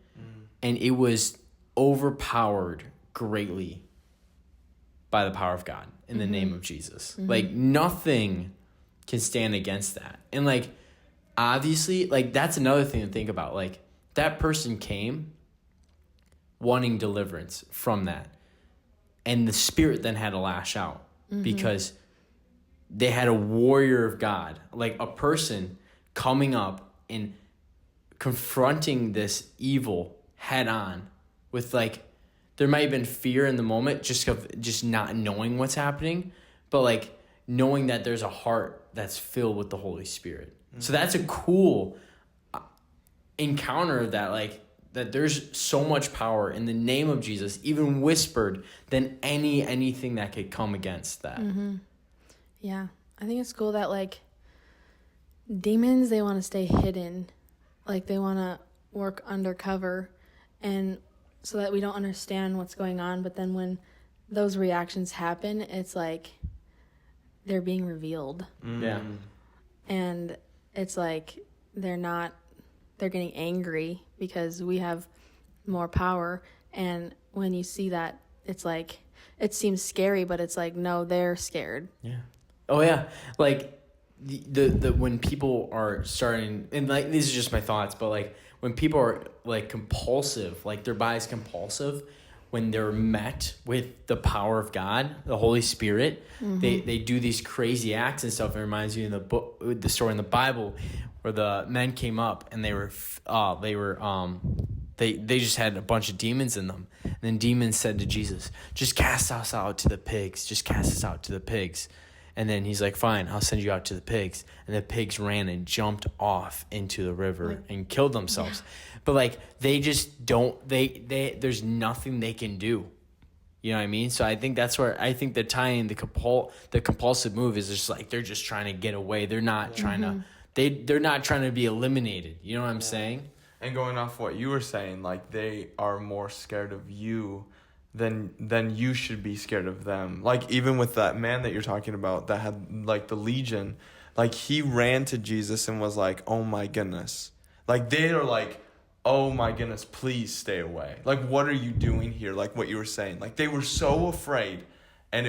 and it was overpowered greatly by the power of God in the name of Jesus. Mm-hmm. Like, nothing can stand against that. And, like, obviously, like, that's another thing to think about. Like, that person came wanting deliverance from that, and the spirit then had to lash out because they had a warrior of God, like a person coming up and confronting this evil head on with, like, there might have been fear in the moment just not knowing what's happening, but, like, knowing that there's a heart that's filled with the Holy Spirit. So that's a cool encounter that, like, that there's so much power in the name of Jesus, even whispered, than anything that could come against that. Yeah. I think it's cool that, like, demons, they want to stay hidden. Like, they want to work undercover, and so that we don't understand what's going on. But then when those reactions happen, it's like they're being revealed. Yeah. And it's like they're getting angry because we have more power. And when you see that, it's like, it seems scary, but it's like, no, they're scared. Yeah. Oh yeah. Like the when people are starting, and like these are just my thoughts, but like when people are like compulsive, like their body's compulsive, when they're met with the power of God, the Holy Spirit, they do these crazy acts and stuff. It reminds me of the story in the Bible where the men came up and they just had a bunch of demons in them. And then demons said to Jesus, just cast us out to the pigs. Just cast us out to the pigs. And then he's like, fine, I'll send you out to the pigs. And the pigs ran and jumped off into the river and killed themselves. Yeah. But like, they just don't, there's nothing they can do. You know what I mean? So I think that's where, I think the tying, the compulsive move is just like, they're just trying to get away. They're not trying to, they're not trying to be eliminated. You know what I'm saying? And going off what you were saying, like, they are more scared of you than you should be scared of them. Like, even with that man that you're talking about that had, like, the legion, like, he ran to Jesus and was like, oh my goodness. Like, they are like, oh my goodness, please stay away. Like, what are you doing here? Like what you were saying. Like, they were so afraid. And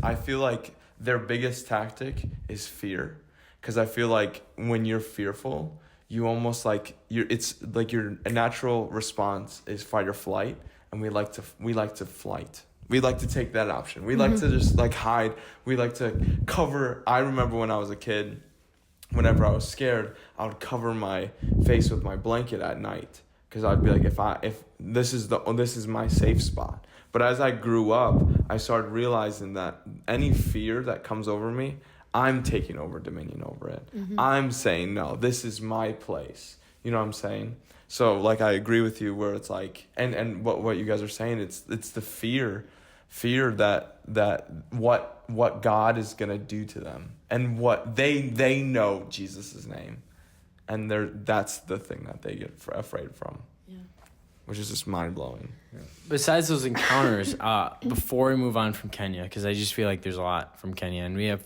I feel like their biggest tactic is fear. Because I feel like when you're fearful, you almost like, it's like your natural response is fight or flight. And we like to flight. We like to take that option. We like to just like hide. We like to cover. I remember when I was a kid, whenever I was scared, I would cover my face with my blanket at night because I'd be like, if this is my safe spot. But as I grew up, I started realizing that any fear that comes over me, I'm taking over dominion over it. I'm saying, no, this is my place. You know what I'm saying? So, like, I agree with you where it's like, and what you guys are saying, it's the fear that what God is going to do to them and what they know Jesus' name. And that's the thing that they get afraid from. Yeah. Which is just mind-blowing. Yeah. Besides those encounters, before we move on from Kenya, because I just feel like there's a lot from Kenya, and we have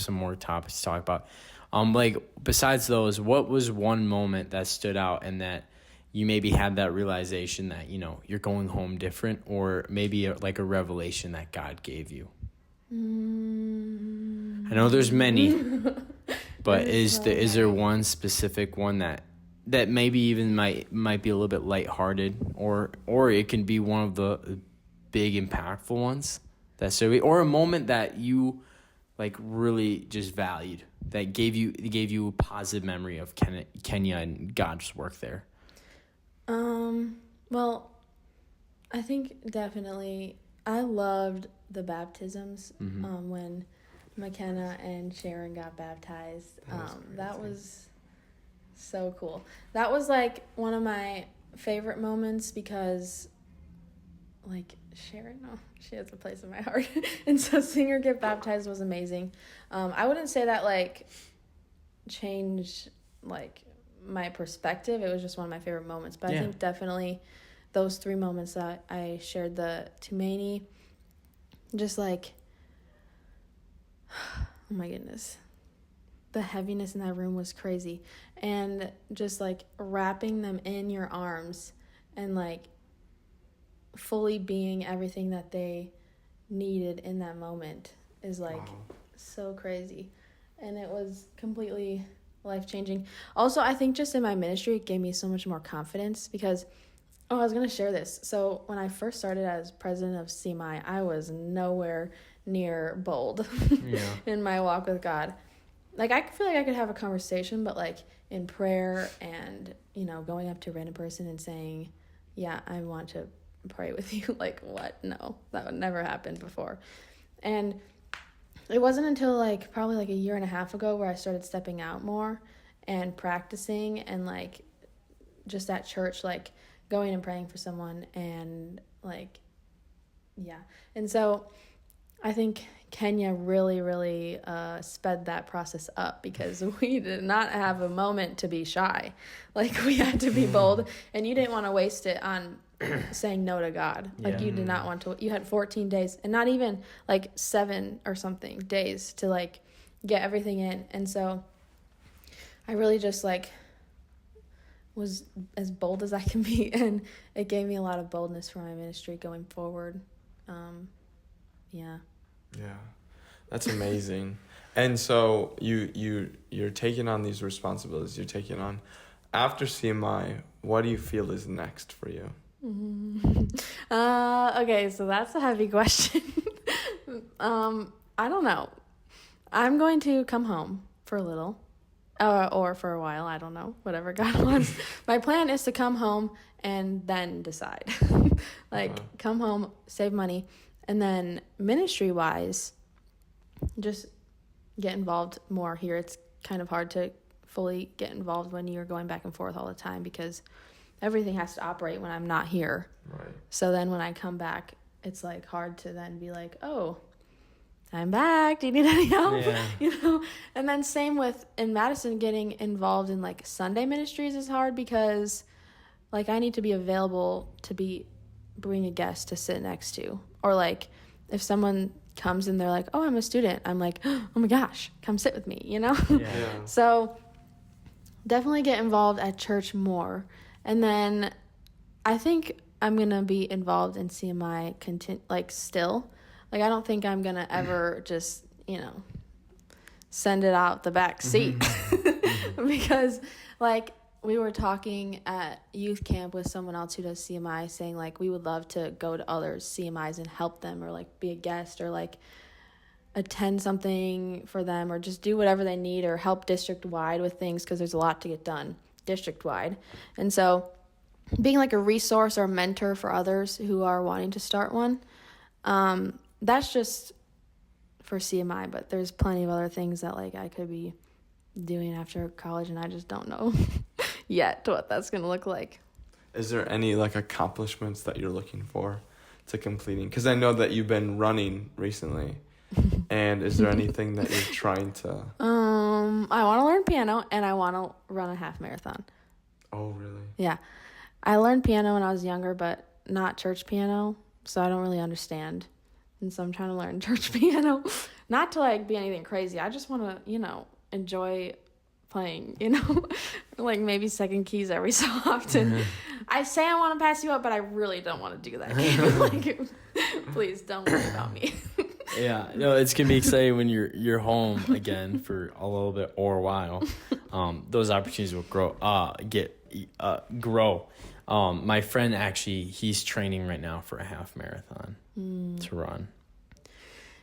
some more topics to talk about. Like, besides those, what was one moment that stood out and that you maybe had that realization that, you know, you're going home different, or maybe like a revelation that God gave you? I know there's many, but is there one specific one that maybe even might be a little bit lighthearted, or it can be one of the big impactful ones or a moment that you like really just valued, that gave you a positive memory of Kenya and God's work there? Well, I think definitely I loved the baptisms when McKenna and Sharon got baptized. That was so cool. That was like one of my favorite moments because, like, Sharon, she has a place in my heart. And so seeing her get baptized was amazing. I wouldn't say that like changed like my perspective. It was just one of my favorite moments. But I think definitely those 3 moments that I shared, the Tumaini, just like, oh my goodness, the heaviness in that room was crazy. And just like wrapping them in your arms and like fully being everything that they needed in that moment is like so crazy. And it was completely life-changing. Also, I think just in my ministry, it gave me so much more confidence because, I was going to share this. So when I first started as president of CMI, I was nowhere near bold in my walk with God. Like, I feel like I could have a conversation, but like in prayer and, you know, going up to a random person and saying, yeah, I want to pray with you. Like, what? No, that would never happen before. And it wasn't until like probably like a year and a half ago where I started stepping out more and practicing and like just at church, like going and praying for someone and like, yeah. And so I think Kenya really, really sped that process up because we did not have a moment to be shy. Like, we had to be bold, and you didn't want to waste it on saying no to God. Like, you did not want to. You had 14 days, and not even, like, 7 or something days to, like, get everything in. And so I really just, like, was as bold as I can be, and it gave me a lot of boldness for my ministry going forward. Yeah, that's amazing. And so you're taking on these responsibilities. You're taking on after CMI. What do you feel is next for you? Okay, so that's a heavy question. I don't know. I'm going to come home for a little, or for a while. I don't know. Whatever God wants. My plan is to come home and then decide. Come home, save money. And then ministry-wise, just get involved more here. It's kind of hard to fully get involved when you're going back and forth all the time because everything has to operate when I'm not here. Right. So then when I come back, it's like hard to then be like, oh, I'm back. Do you need any help? Yeah. You know? And then same with in Madison, getting involved in like Sunday ministries is hard because like I need to be available to bring a guest to sit next to. Or like if someone comes and they're like, oh, I'm a student, I'm like, oh my gosh, come sit with me, you know? Yeah. So definitely get involved at church more. And then I think I'm going to be involved in CMI still. Like I don't think I'm going to ever just, send it out the back seat. Because like we were talking at youth camp with someone else who does CMI saying like we would love to go to others CMIs and help them or like be a guest or like attend something for them or just do whatever they need or help district wide with things because there's a lot to get done district wide. And so being like a resource or mentor for others who are wanting to start one, that's just for CMI, but there's plenty of other things that like I could be doing after college and I just don't know yet what that's going to look like. Is there any like accomplishments that you're looking for to completing? Because I know that you've been running recently. And is there anything that you're trying to... I want to learn piano and I want to run a half marathon. Oh, really? Yeah. I learned piano when I was younger, but not church piano, so I don't really understand. And so I'm trying to learn church piano. Not to like be anything crazy. I just want to, enjoy playing, like maybe second keys every so often. Mm-hmm. I say I want to pass you up, but I really don't want to do that. Like, please don't worry about me. Yeah, no, it's gonna be exciting when you're home again for a little bit or a while. Those opportunities will grow. My friend actually, he's training right now for a half marathon to run.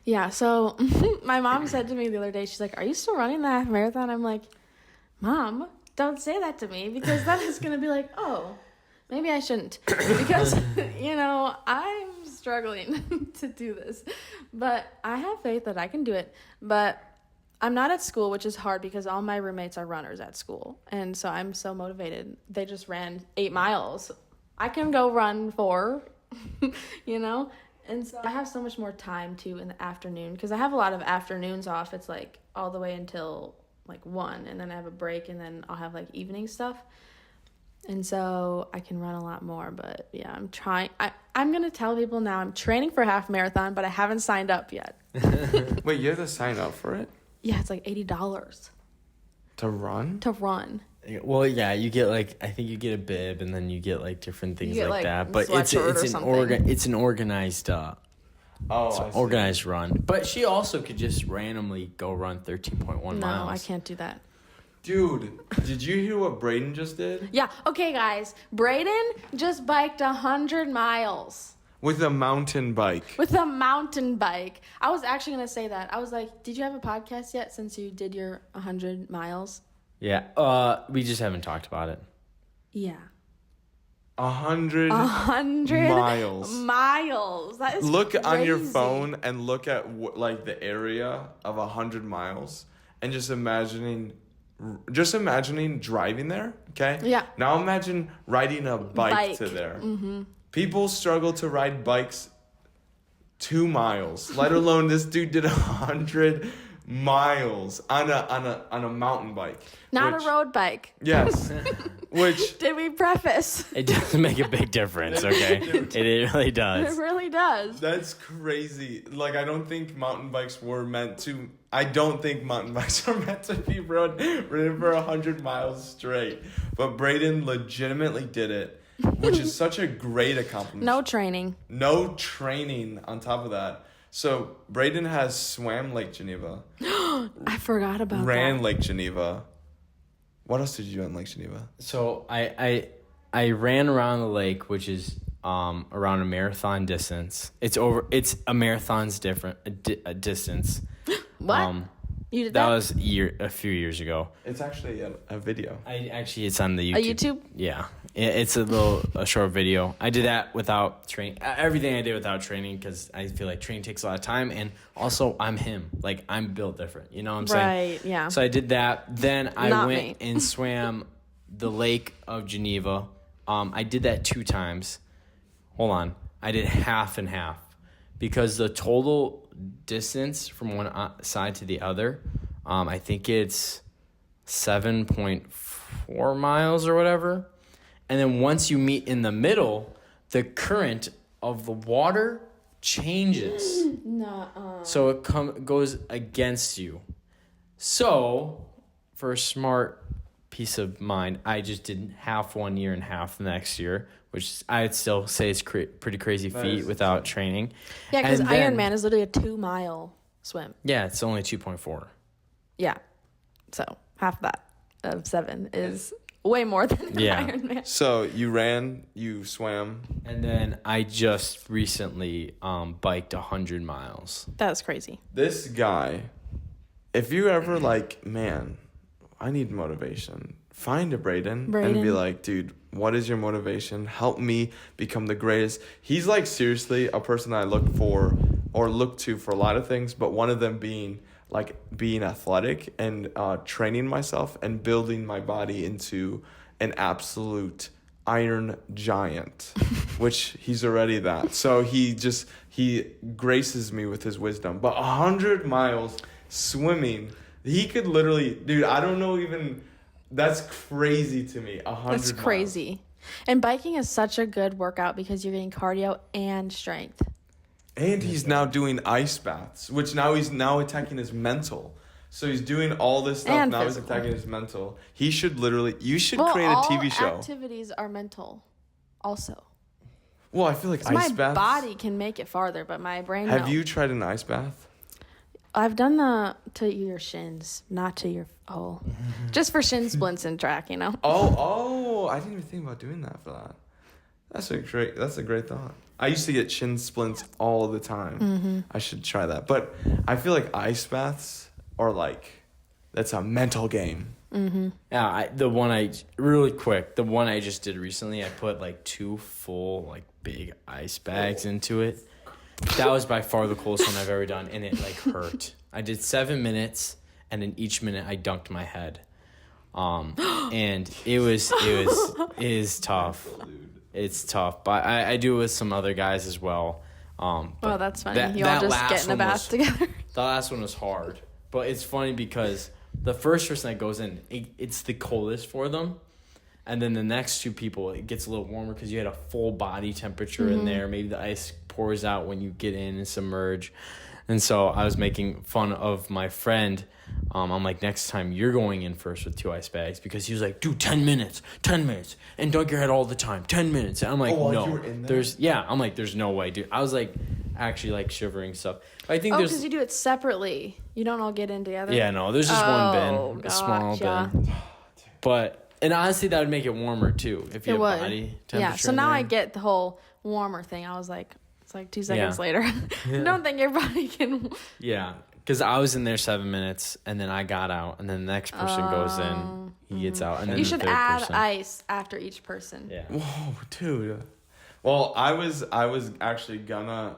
Yeah, so my mom said to me the other day, she's like, "Are you still running the half marathon?" I'm like, "Mom, don't say that to me because that is gonna be like, oh, maybe I shouldn't because I'm struggling to do this, but I have faith that I can do it. But I'm not at school, which is hard because all my roommates are runners at school, and so I'm so motivated. They just ran 8 miles. I can go run 4, And so I have so much more time too in the afternoon because I have a lot of afternoons off. It's like all the way until like 1, and then I have a break, and then I'll have like evening stuff. And so I can run a lot more, but yeah, I'm trying. I'm going to tell people now I'm training for a half marathon, but I haven't signed up yet. Wait, you have to sign up for it? Yeah, it's like $80. To run? To run. Well, yeah, you get like, I think you get a bib and then you get like different things like that. But it's an organized organized run. But she also could just randomly go run 13.1 miles. No, I can't do that. Dude, did you hear what Braedon just did? Yeah. Okay, guys. Braedon just biked 100 miles. With a mountain bike. With a mountain bike. I was actually going to say that. I was like, did you have a podcast yet since you did your 100 miles? Yeah. We just haven't talked about it. Yeah. 100 miles. That is Look crazy. on your phone and look at like the area of 100 miles and just imagining driving there, okay? Yeah. Now imagine riding a bike to there. Mm-hmm. People struggle to ride bikes 2 miles. Let alone this dude did 100 miles on a mountain bike. Not a road bike. Yes. Which Did we preface? It does make a big difference, okay? It really It does. really does. that's crazy. Like I don't think mountain bikes are meant to be ridden for 100 miles straight. But Braedon legitimately did it, which is such a great accomplishment. No training. No training on top of that. So Braedon has swam Lake Geneva, I forgot about ran that. Lake Geneva. What else did you do in Lake Geneva? So I ran around the lake, which is around a marathon distance. It's a marathon's different a distance. What? You did that? That was a few years ago. It's actually a video. It's on the YouTube. A YouTube? Yeah, it's a short video. I did that without training. Everything I did without training because I feel like training takes a lot of time, and also I'm him. Like I'm built different. You know what I'm saying? Right, yeah. So I did that. Then I Not went me. and swam the Lake of Geneva. I did that 2 times. Hold on. I did half and half because the total distance from one side to the other, I think it's 7.4 miles or whatever. And then once you meet in the middle, the current of the water changes. So it goes against you. So, for a smart peace of mind, I just did half one year and half the next year, which I'd still say is pretty crazy feat without training. Yeah, because And then- Ironman is literally a 2-mile swim. Yeah, it's only 2.4. Yeah. So half that of 7 is way more than the Yeah. Ironman. So you ran, you swam. And then I just recently biked 100 miles. That's crazy. This guy, if you ever like, man, I need motivation, find a Braedon and be Braedon. like, dude, what is your motivation? Help me become the greatest. He's like seriously a person I look to for a lot of things, but one of them being like being athletic and training myself and building my body into an absolute iron giant, which he's already that. So he graces me with his wisdom. But 100 miles swimming, he could literally, dude, I don't know even, that's crazy to me. 100 That's miles. crazy. And biking is such a good workout because you're getting cardio and strength. And he's now doing ice baths, which now he's attacking his mental. So he's doing all this stuff. And now physical. he's attacking his mental. He should literally, you should Well, create a TV all show. activities are mental also. Well, I feel like So ice my baths. body can make it farther, but my brain Have no. you tried an ice bath? I've done the to your shins, not to your hole. Just for shin splints and track, you know? Oh, I didn't even think about doing that for that. That's a great thought. I used to get shin splints all the time. Mm-hmm. I should try that. But I feel like ice baths are like, that's a mental game. Mm-hmm. Yeah, the one I just did recently, I put like 2 full like big ice bags into it. That was by far the coolest one I've ever done, and it like hurt. I did 7 minutes, and in each minute I dunked my head, and it is tough. It's tough, but I do it with some other guys as well. Oh, that's funny. that- You all that just last get in a one bath was- together. The last one was hard, but it's funny because the first person that goes in, it's the coldest for them. And then the next 2 people, it gets a little warmer because you had a full body temperature in there. Maybe the ice pours out when you get in and submerge. And so I was making fun of my friend. I'm like, next time you're going in first with 2 ice bags, because he was like, dude, 10 minutes, and dunk your head all the time, 10 minutes. And I'm like, Oh, no, you were in there? I'm like, there's no way, dude. I was like, actually like shivering stuff. I think Oh, there's, because you do it separately. You don't all get in together? yeah, no, there's just one bin, a gotcha. small bin. But, and honestly, that would make it warmer too if you It have would. body temperature. Yeah, so in now there. I get the whole warmer thing. I was like, it's like 2 seconds Yeah. later. I don't think your body can. Yeah, because I was in there 7 minutes, and then I got out, and then the next person goes in, he gets out, and then You the should third add person. ice after each person. Yeah. Whoa, dude. Well, I was actually gonna.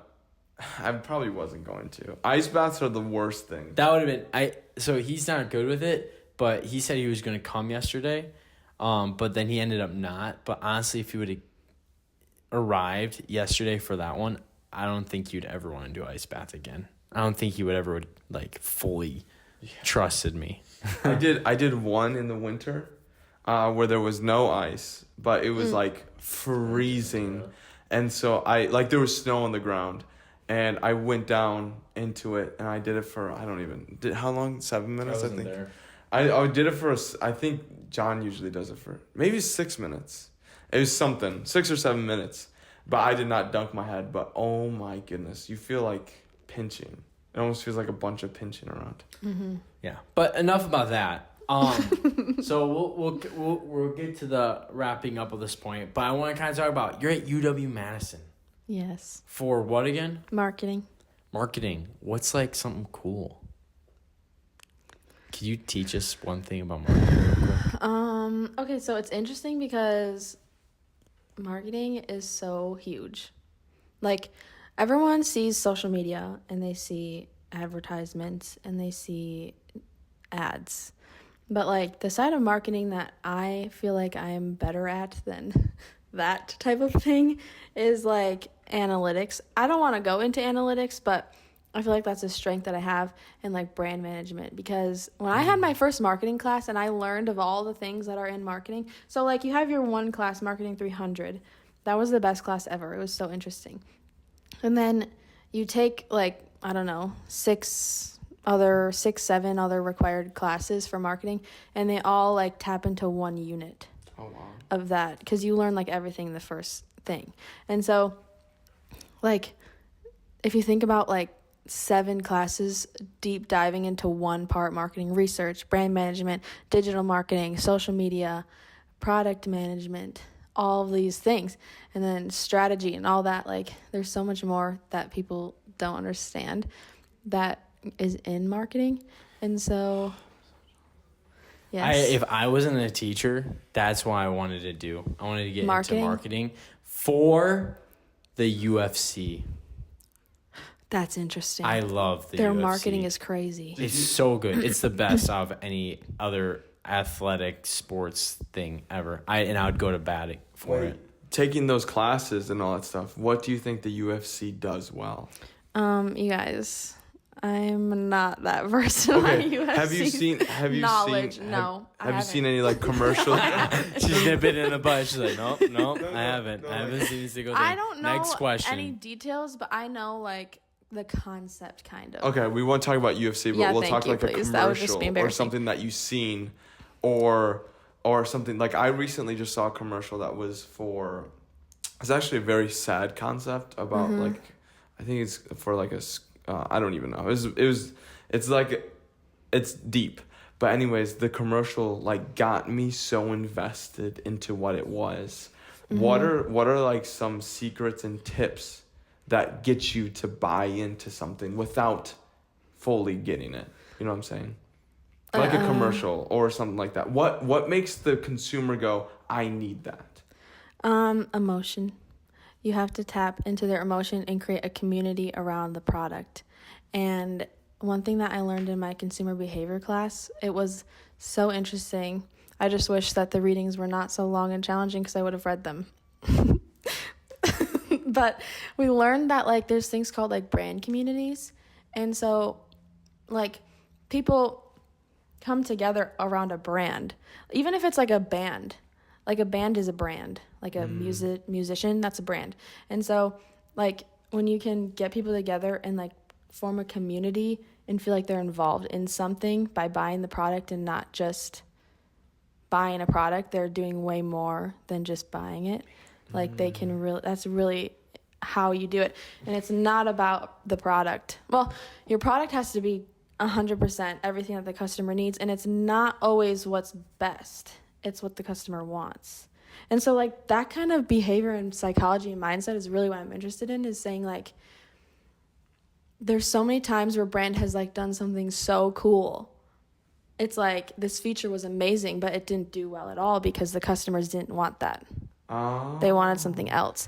I probably wasn't going to. Ice baths are the worst thing. That would have been so he's not good with it, but he said he was gonna come yesterday. But then he ended up not. But honestly, if he would have arrived yesterday for that one, I don't think you'd ever want to do ice bath again. I don't think you would ever fully trusted me. I did one in the winter, where there was no ice, but it was like freezing, and so there was snow on the ground, and I went down into it, and I did it for how long? 7 minutes, I think. There. I did it for I think John usually does it for maybe 6 minutes. It was something 6 or 7 minutes, but I did not dunk my head. But oh my goodness, you feel like pinching. It almost feels like a bunch of pinching around. Mm-hmm. Yeah, but enough about that. So we'll get to the wrapping up of this point, but I want to kind of talk about you're at UW-Madison. Yes. For what again? Marketing. What's like something cool? Can you teach us one thing about marketing real quick? Okay, so it's interesting because marketing is so huge. Like, everyone sees social media and they see advertisements and they see ads. But like the side of marketing that I feel like I am better at than that type of thing is like analytics. I don't want to go into analytics, but I feel like that's a strength that I have in like brand management, because when I had my first marketing class and I learned of all the things that are in marketing. So like you have your one class, Marketing 300. That was the best class ever. It was so interesting. And then you take like, I don't know, 7 other required classes for marketing, and they all like tap into one unit of that, because you learn like everything in the first thing. And so like if you think about like 7 classes deep diving into one part: marketing research, brand management, digital marketing, social media, product management, all of these things, and then strategy and all that, like there's so much more that people don't understand that is in marketing. And so yes, if I wasn't a teacher, that's what I wanted to do. I wanted to get into marketing for the UFC. That's interesting. I love their UFC. Marketing is crazy. It's so good. It's the best of any other athletic sports thing ever. I would go to bat for it. Taking those classes and all that stuff, what do you think the UFC does well? You guys, I'm not that versed in my UFC knowledge. Have you seen any like commercials? She's nipping in the butt. She's like, nope, I haven't. I haven't seen a single thing. I don't know Next question. any details, but I know like the concept kind of. Okay, we won't talk about UFC, but we'll talk like please. A commercial or something that you've seen, or something like I recently just saw a commercial that was for. It's actually a very sad concept about like, I think it's for like a. I don't even know. It's like, it's deep. But anyways, the commercial like got me so invested into what it was. What are like some secrets and tips that get you to buy into something without fully getting it? You know what I'm saying? Like a commercial or something like that. What makes the consumer go, I need that? Emotion. You have to tap into their emotion and create a community around the product. And one thing that I learned in my consumer behavior class, it was so interesting. I just wish that the readings were not so long and challenging, because I would have read them. But we learned that like there's things called like brand communities. And so like people come together around a brand, even if it's like a band. Like a band is a brand, like a musician, that's a brand. And so like when you can get people together and like form a community and feel like they're involved in something by buying the product and not just buying a product, they're doing way more than just buying it. Like they can really, that's really how you do it. And it's not about the product. Well, your product has to be 100% everything that the customer needs, and it's not always what's best. It's what the customer wants. And so like that kind of behavior and psychology and mindset is really what I'm interested in, is saying like there's so many times where brand has like done something so cool. It's like this feature was amazing, but it didn't do well at all because the customers didn't want that. They wanted something else.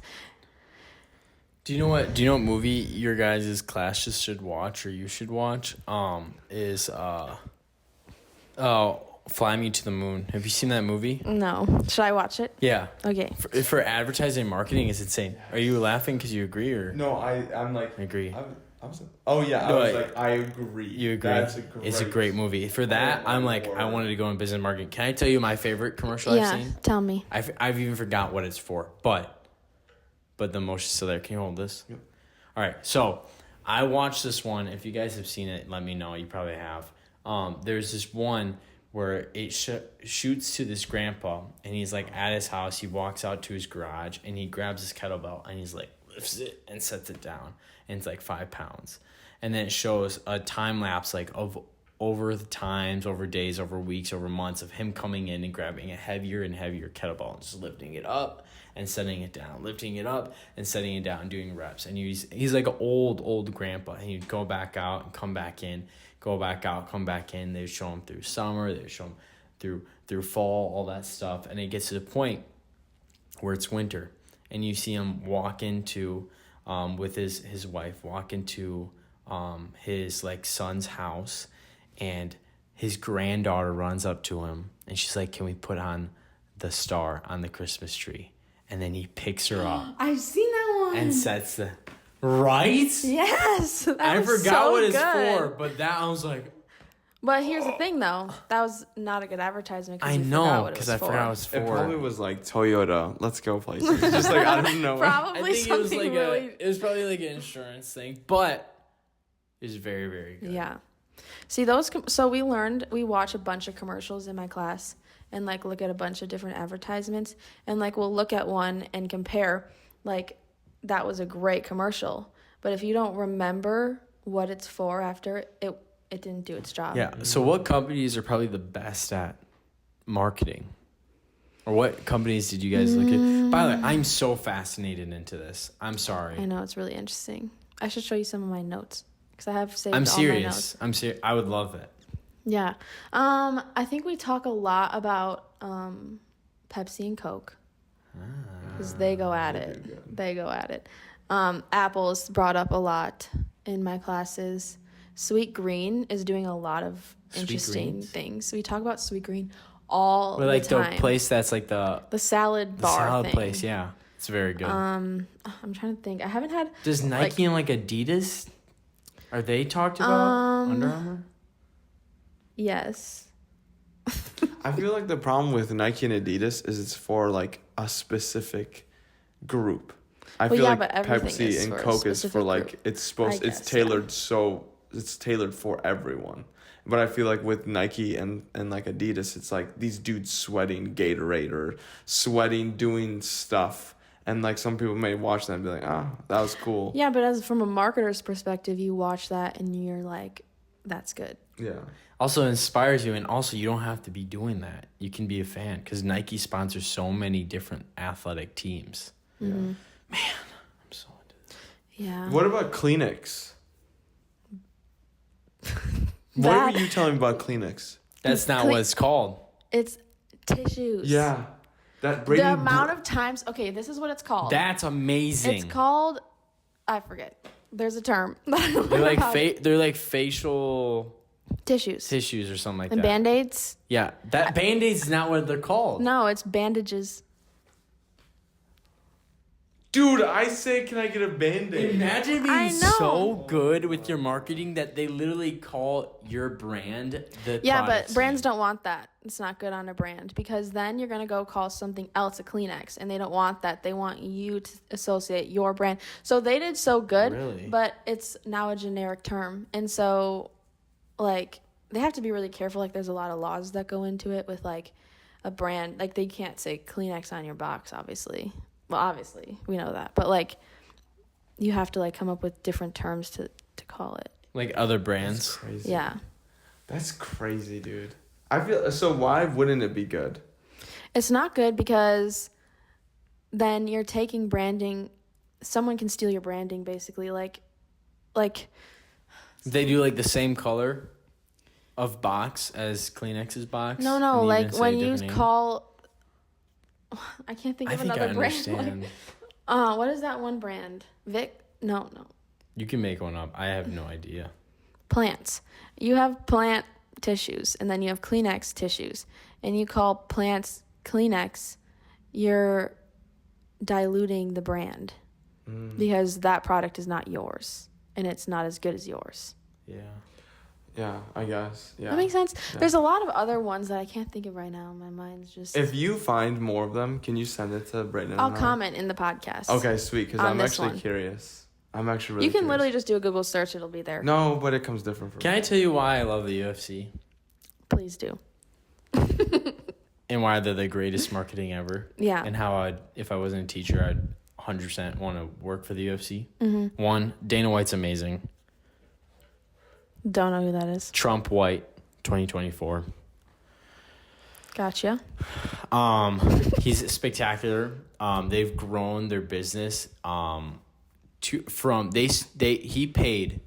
Do you know what movie your guys' classes should watch, or you should watch? Fly Me to the Moon. Have you seen that movie? No. Should I watch it? Yeah. Okay. For advertising and marketing, it's insane. Are you laughing because you agree or? No, I'm like. I agree. I was like, I agree. You agree? It's a great movie. For that, I'm like, I wanted to go in business marketing. Can I tell you my favorite commercial I've seen? Tell me. I've even forgot what it's for, but the emotion's still there. Can you hold this? Yep. All right, so I watched this one. If you guys have seen it, let me know. You probably have. There's this one where it shoots to this grandpa, and he's like at his house. He walks out to his garage, and he grabs his kettlebell, and he's like lifts it and sets it down, and it's like 5 pounds. And then it shows a time lapse like of over the times, over days, over weeks, over months of him coming in and grabbing a heavier and heavier kettlebell and just lifting it up and setting it down, lifting it up and setting it down, doing reps. And he's like an old grandpa, and he'd go back out and come back in, go back out, come back in. They'd show him through summer, they'd show him through fall, all that stuff. And it gets to the point where it's winter, and you see him walk into, with his wife, walk into his like son's house, and his granddaughter runs up to him, and she's like, "Can we put on the star on the Christmas tree?" And then he picks her up. I've seen that one. And sets the... Right? Yes. I forgot what it's for, but that I was like... But here's the thing, though. That was not a good advertisement. I know, because I forgot what it was for. It probably was like Toyota, let's go places. Just like, I don't know. Probably I think something it was probably like an insurance thing, but it was very, very good. Yeah. See, so we watch a bunch of commercials in my class and like look at a bunch of different advertisements, and like we'll look at one and compare, like that was a great commercial, but if you don't remember what it's for after it didn't do its job. Yeah. So what companies are probably the best at marketing? Or what companies did you guys look at? By the way, I'm so fascinated into this. I'm sorry. I know, it's really interesting. I should show you some of my notes because I have saved I'm all my notes. serious. I'm serious. I would love it. Yeah. I think we talk a lot about Pepsi and Coke because they go at it. They go at it. Apple's brought up a lot in my classes. Sweet Green is doing a lot of interesting things. We talk about Sweet Green all the like time. the place that's like the salad bar salad thing. place. Yeah, it's very good. I'm trying to think. I haven't had. Does Nike and like Adidas, are they talked about? Under Armour? Yes. I feel like the problem with Nike and Adidas is it's for like a specific group. I feel like Pepsi and Coke is for like it's tailored for everyone. But I feel like with Nike and like Adidas, it's like these dudes sweating Gatorade or sweating doing stuff. And like some people may watch that and be like, that was cool. Yeah, but from a marketer's perspective, you watch that and you're like, that's good. Yeah. Also inspires you, and also you don't have to be doing that. You can be a fan because Nike sponsors so many different athletic teams. Mm-hmm. Man, I'm so into this. Yeah. What about Kleenex? What were you telling me about Kleenex? That's not what it's called. It's tissues. Yeah. The amount of times. Okay, this is what it's called. That's amazing. It's called. I forget. There's a term. They're like facial tissues or something like and that. Band-Aids. Yeah, that Band-Aids is not what they're called. No, it's bandages. Dude, I say, can I get a Band-Aid? Imagine being so good with your marketing that they literally call your brand the but brands don't want that. It's not good on a brand because then you're going to go call something else a Kleenex, and they don't want that. They want you to associate your brand. So they did so good, really? But it's now a generic term. And so, like, they have to be really careful. Like, there's a lot of laws that go into it with, like, a brand. Like, they can't say Kleenex on your box, obviously. Well, obviously, we know that. But, like, you have to, like, come up with different terms to call it. Like other brands? That's crazy. Yeah. That's crazy, dude. I feel... So why wouldn't it be good? It's not good because then you're taking branding... Someone can steal your branding, basically. Like... They do, like, the same color of box as Kleenex's box? No. Like, when you call... I can't think of another brand. Understand. What is that one brand? Vic? No. You can make one up. I have no idea. Plants. You have plant tissues, and then you have Kleenex tissues, and you call plants Kleenex, you're diluting the brand because that product is not yours and it's not as good as yours. Yeah, I guess. Yeah. That makes sense. Yeah. There's a lot of other ones that I can't think of right now. My mind's just... If you find more of them, can you send it to Braedon? I'll comment in the podcast. Okay, sweet, because I'm actually curious. I'm actually really You can curious. literally just do a Google search. It'll be there. No, but it comes different for Can me. I tell you why I love the UFC? Please do. And why they're the greatest marketing ever. Yeah. And how if I wasn't a teacher, I'd 100% want to work for the UFC. Mm-hmm. One, Dana White's amazing. Don't know who that is. Trump White, 2024. Gotcha. He's spectacular. They've grown their business. He paid,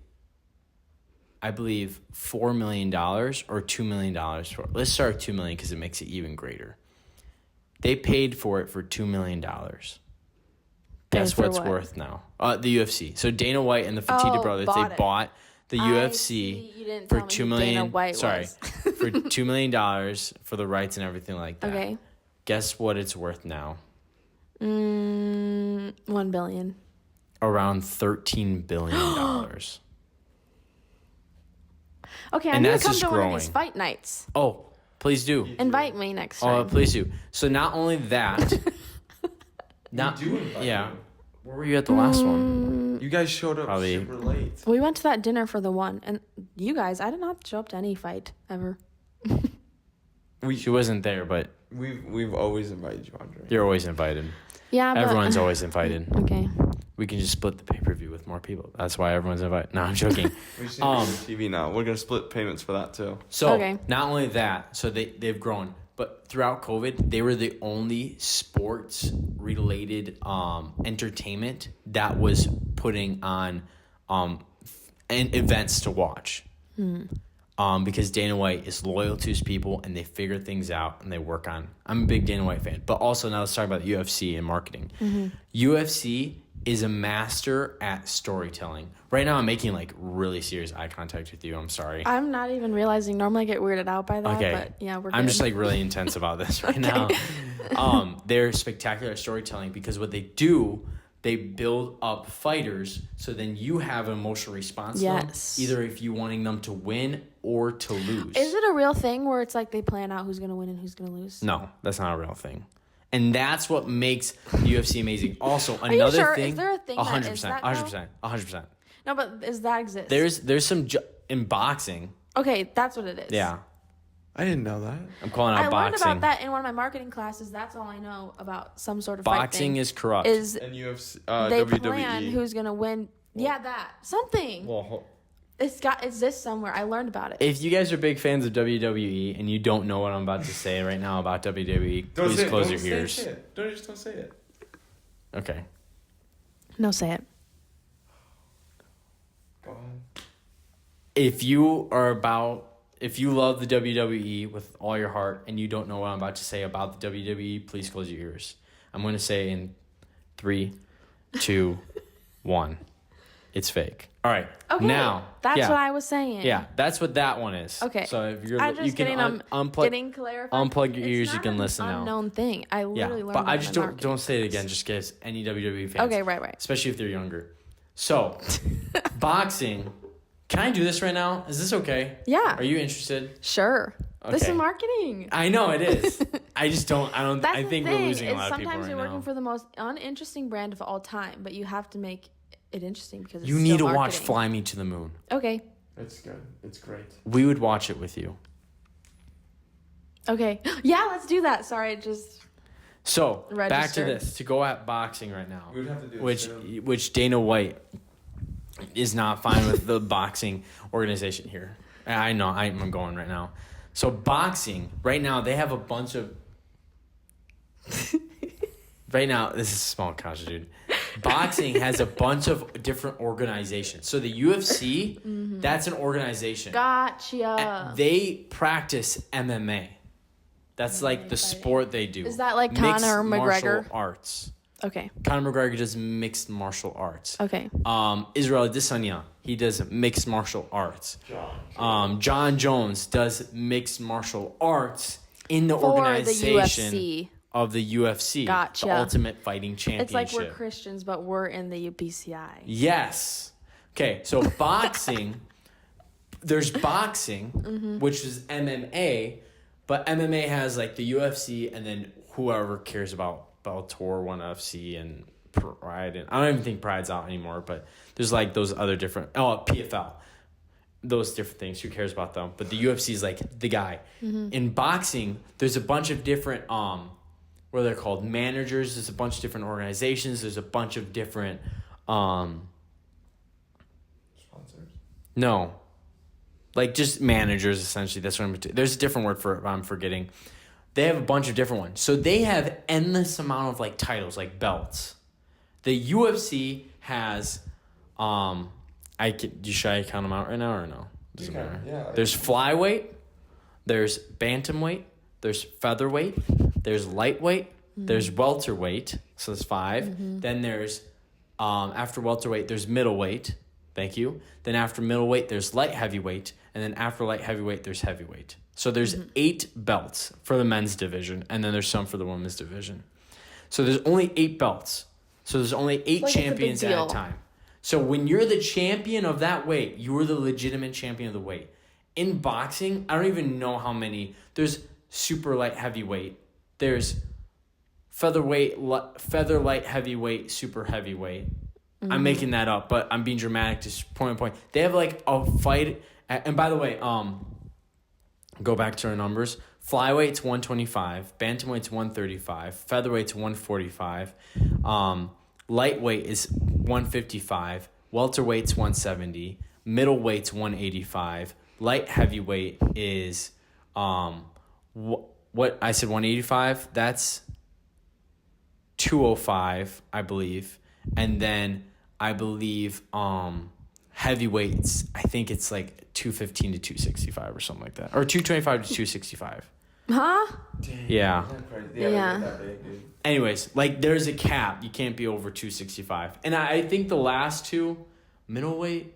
I believe, $4 million or $2 million for. Let's start $2 million because it makes it even greater. They paid for it for $2 million. Guess what it's worth now? The UFC. So Dana White and the Fertitta brothers, they bought the UFC for $2 million. Sorry, for $2 million for the rights and everything like that. Okay. Guess what it's worth now? $1 billion. Around $13 billion. Okay, I And need to that's come just to one of growing. these fight nights. Oh, please do. Invite me next Oh, time. please do. So not only that, not We do invite yeah. you. Where were you at the last one? You guys showed up Probably. super late. We went to that dinner for the one, and you guys, I did not show up to any fight ever. She wasn't there, but We've always invited you, Audrey. you're always invited. Yeah, but... Everyone's always invited. Okay. We can just split the pay-per-view with more people. That's why everyone's invited. No, I'm joking. We just need to do TV now. We're gonna split payments for that too. So Okay. not only that, so they've grown, but throughout COVID, they were the only sports related entertainment that was putting on events to watch. Because Dana White is loyal to his people and they figure things out and they work on. I'm a big Dana White fan, but also now let's talk about the UFC and marketing. UFC is a master at storytelling. Right now, I'm making like really serious eye contact with you. I'm sorry. I'm not even realizing. Normally, I get weirded out by that, Okay. but yeah, we're good. I'm just like really intense about this right now. They're spectacular at storytelling because what they do, they build up fighters so then you have an emotional response to them, either if you wanting them to win or to lose. Is it a real thing where it's like they plan out who's going to win and who's going to lose? No, that's not a real thing. And that's what makes the UFC amazing. Also, Are you another sure? thing, Is there a thing that is 100%, that, though? 100%. No, but does that exist? There's some in boxing. Okay, that's what it is. Yeah, I didn't know that. I'm calling I out learned boxing. about that in one of my marketing classes. That's all I know about some sort of fight Boxing thing. is corrupt. Is And UFC, they WWE. plan who's going to win. Yeah, that. Something. Well, It's this somewhere. I learned about it. if you guys are big fans of WWE and you don't know what I'm about to say right now about WWE, please close your ears. Don't say it. Okay. No, say it. Go on. If you love the WWE with all your heart and you don't know what I'm about to say about the WWE, please close your ears. I'm going to say in 3, 2, 1. It's fake. All right. Okay. Now. That's yeah. what I was saying. Yeah, that's what that one is. Okay. So if you're, I'm just you can getting clarified. unplug your ears. It's you not can an listen now. unknown thing. I Yeah, literally learned but about I it just in don't marketing. say it again. Just because any WWE fans. Okay, right. Especially if they're younger. So, boxing. Can I do this right now? Is this okay? Yeah. Are you interested? Sure. This Okay. is marketing. I know it is. I just don't. That's I the think thing. we're losing a is lot of people sometimes right you're working now. for the most uninteresting brand of all time, but you have to make it interesting because it's You need to still watch marketing. Fly Me to the Moon. Okay. It's good. It's great. We would watch it with you. Okay. Yeah, let's do that. Sorry, it just So back to Registered. this. To go at boxing right now, We would have to do it which soon. which Dana White is not fine with the boxing organization here. I know. I'm going right now. So boxing right now, they have a bunch of. Right now, this is a small couch, dude. Boxing has a bunch of different organizations. So the UFC, that's an organization. gotcha. They practice MMA. That's like the fighting. sport they do. Is that like Mixed Conor martial McGregor? arts. Okay. Conor McGregor does mixed martial arts. Okay. Israel Adesanya, he does mixed martial arts. John Jones does mixed martial arts in the organization the UFC. of the UFC, Gotcha. the Ultimate Fighting Championship. It's like we're Christians, but we're in the UPCI. Yes. Okay, so boxing, there's boxing, which is MMA, but MMA has like the UFC and then whoever cares about Bellator, ONE FC, and Pride. And I don't even think Pride's out anymore, but there's like those other different, PFL. Those different things. Who cares about them? But the UFC is like the guy. In boxing, there's a bunch of different, what are they called? Managers. There's a bunch of different organizations. There's a bunch of different, Sponsors? no. Like just managers, essentially. That's what there's a different word for it, I'm forgetting. They have a bunch of different ones. So they have endless amount of like titles, like belts. The UFC has, should I count them out right now or no? Doesn't matter. Yeah. There's flyweight, there's bantamweight, there's featherweight, there's lightweight, there's welterweight. So there's 5. Then there's, after welterweight, there's middleweight. Thank you. Then after middleweight, there's light heavyweight. And then after light heavyweight, there's heavyweight. So there's 8 belts for the men's division. And then there's some for the women's division. So there's only 8 belts. So there's only 8 champions at a time. So when you're the champion of that weight, you're the legitimate champion of the weight. In boxing, I don't even know how many. There's super light heavyweight. There's feather light heavyweight, super heavyweight. I'm making that up, but I'm being dramatic. Just point. They have like a fight. And by the way, go back to our numbers. Flyweight's 125, bantamweight's 135, featherweight's 145, lightweight is 155, welterweight's 170, middleweight's 185, light heavyweight is what I said 185. That's 205, I believe, and then I believe heavyweights, I think it's like 215 to 265 or something like that. Or 225 to 265. Huh? Dang, Yeah. Yeah. That big, dude. Anyways, like there's a cap. You can't be over 265. And I think the last two, middleweight,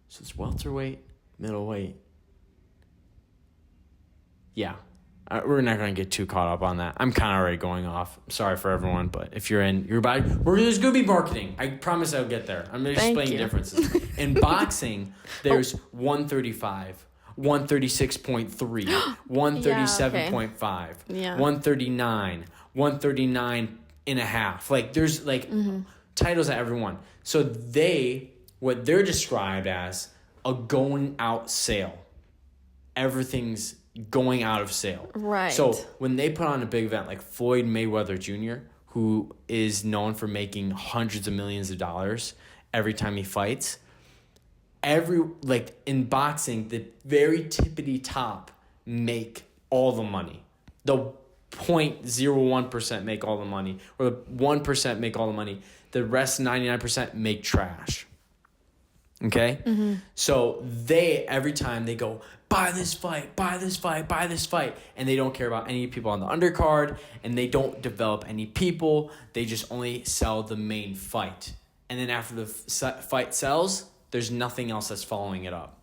so it's welterweight, middleweight. Yeah. We're not going to get too caught up on that. I'm kind of already going off. I'm sorry for everyone, but if you're in your body, there's going to be marketing. I promise I'll get there. I'm going to explain differences. In boxing, there's 135, 136.3, 137.5, 139, 139 and a half. Like there's like titles at everyone. So what they're described as a going out sale. Everything's going out of sale. Right. So when they put on a big event like Floyd Mayweather Jr., who is known for making hundreds of millions of dollars every time he fights, in boxing, the very tippity top make all the money. The 0.01% make all the money, or the 1% make all the money. The rest 99% make trash. Okay? So every time they go, buy this fight, buy this fight, buy this fight. And they don't care about any people on the undercard, and they don't develop any people. They just only sell the main fight. And then after the fight sells, there's nothing else that's following it up.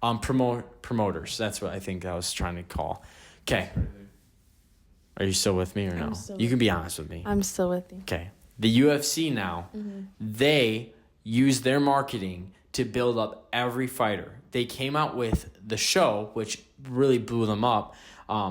Promoters, that's what I think I was trying to call. Okay. Are you still with me or no? You can be honest with me. I'm still with you. Okay. The UFC now, they use their marketing to build up every fighter. They came out with the show, which really blew them up.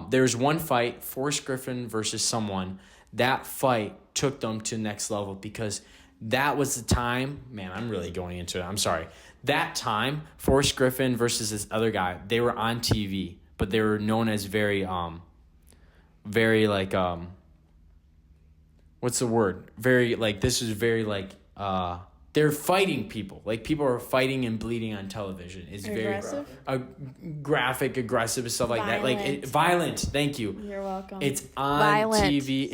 There's one fight, Forrest Griffin versus someone. That fight took them to the next level because that was the time. Man, I'm really going into it. I'm sorry. That time, Forrest Griffin versus this other guy, they were on TV, but they were known as very like, what's the word? Very, like, this is very, like, they're fighting people. Like, people are fighting and bleeding on television. It's Aggressive? very graphic, aggressive, stuff like that. Like, violent. Thank you. You're welcome. It's on TV.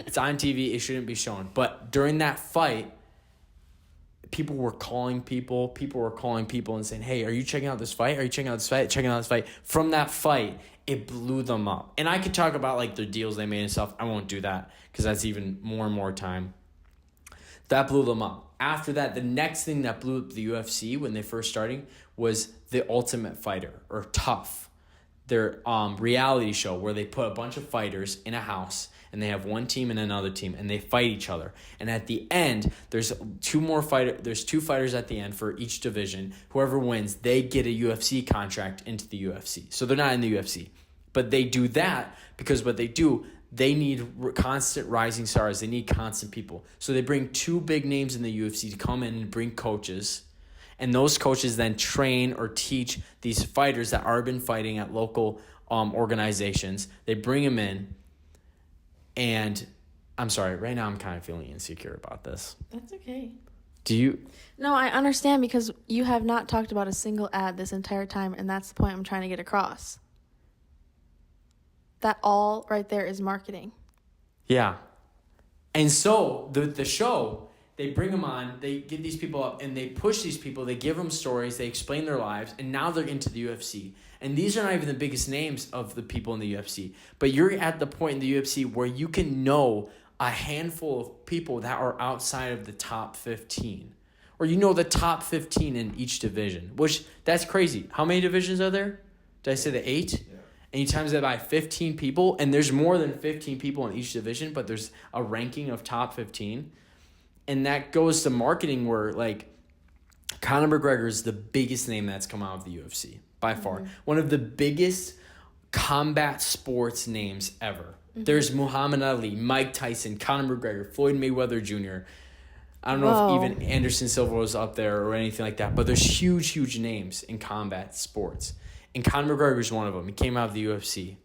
It's on TV. It shouldn't be shown. But during that fight, people were calling people. People were calling people and saying, hey, are you checking out this fight? Are you checking out this fight? Checking out this fight. From that fight, it blew them up. And I could talk about, like, their deals they made and stuff. I won't do that because that's even more and more time. That blew them up. After that, the next thing that blew up the UFC when they first starting was The Ultimate Fighter, or Tough. Their reality show where they put a bunch of fighters in a house and they have one team and another team and they fight each other. And at the end, there's two fighters at the end for each division. Whoever wins, they get a UFC contract into the UFC. So they're not in the UFC. But they do that because what they do, they need constant rising stars. They need constant people. So they bring two big names in the UFC to come in and bring coaches. And those coaches then train or teach these fighters that are been fighting at local organizations. They bring them in. And I'm sorry, right now I'm kind of feeling insecure about this. That's okay. Do you? No, I understand because you have not talked about a single ad this entire time, and that's the point I'm trying to get across. That all right there is marketing. Yeah. And so the show, they bring them on, they get these people up, and they push these people, they give them stories, they explain their lives, and now they're into the UFC. And these are not even the biggest names of the people in the UFC. But you're at the point in the UFC where you can know a handful of people that are outside of the top 15. Or you know the top 15 in each division, which that's crazy. How many divisions are there? Did I say the 8? Yeah. And you times that by 15 people, and there's more than 15 people in each division, but there's a ranking of top 15. And that goes to marketing where, like, Conor McGregor is the biggest name that's come out of the UFC by far. Mm-hmm. One of the biggest combat sports names ever. Mm-hmm. There's Muhammad Ali, Mike Tyson, Conor McGregor, Floyd Mayweather Jr. I don't know if even Anderson Silva was up there or anything like that, but there's huge, huge names in combat sports. And Conor McGregor is one of them. He came out of the UFC.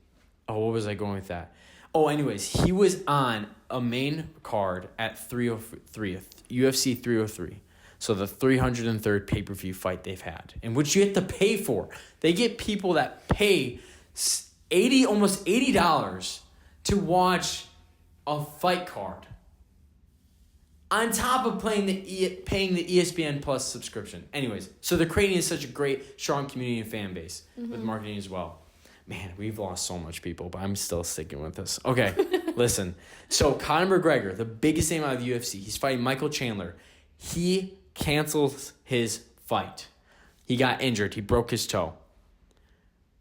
Oh, what was I going with that? Oh, anyways, he was on a main card at 303, UFC 303. So the 303rd pay-per-view fight they've had, in which you have to pay for. They get people that pay almost $80 to watch a fight card, on top of paying the ESPN Plus subscription. Anyways, so they're creating such a great, strong community and fan base with marketing as well. Man, we've lost so much people, but I'm still sticking with this. Okay, listen. So Conor McGregor, the biggest name out of the UFC, he's fighting Michael Chandler. He cancels his fight. He got injured. He broke his toe.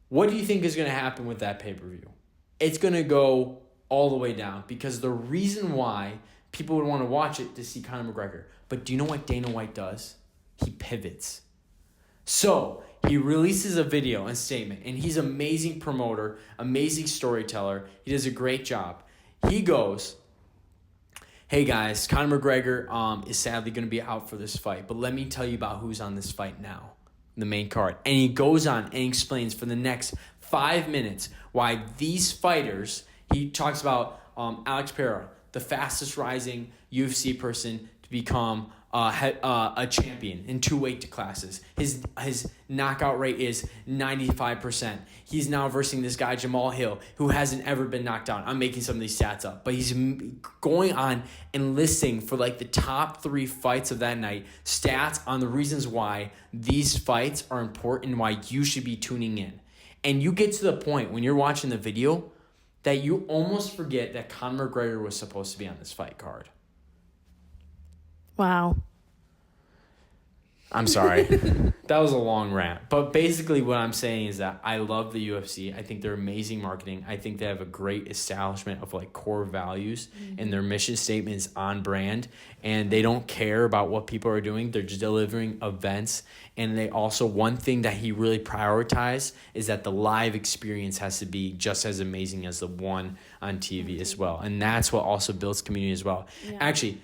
What do you think is going to happen with that pay-per-view? It's going to go all the way down because the reason why people would want to watch it to see Conor McGregor. But do you know what Dana White does? He pivots. So he releases a video and statement, and he's an amazing promoter, amazing storyteller. He does a great job. He goes, hey guys, Conor McGregor is sadly going to be out for this fight, but let me tell you about who's on this fight now, the main card. And he goes on and explains for the next 5 minutes why these fighters, he talks about Alex Pereira, the fastest rising UFC person to become a champion in 2 weight classes. His knockout rate is 95%. He's now versing this guy, Jamal Hill, who hasn't ever been knocked out. I'm making some of these stats up. But he's going on and listing for like the top 3 fights of that night, stats on the reasons why these fights are important and why you should be tuning in. And you get to the point when you're watching the video that you almost forget that Conor McGregor was supposed to be on this fight card. Wow. I'm sorry. That was a long rant. But basically what I'm saying is that I love the UFC. I think they're amazing marketing. I think they have a great establishment of like core values and their mission statement is on brand. And they don't care about what people are doing. They're just delivering events. And they also, one thing that he really prioritized is that the live experience has to be just as amazing as the one on TV as well. And that's what also builds community as well. Yeah. Actually,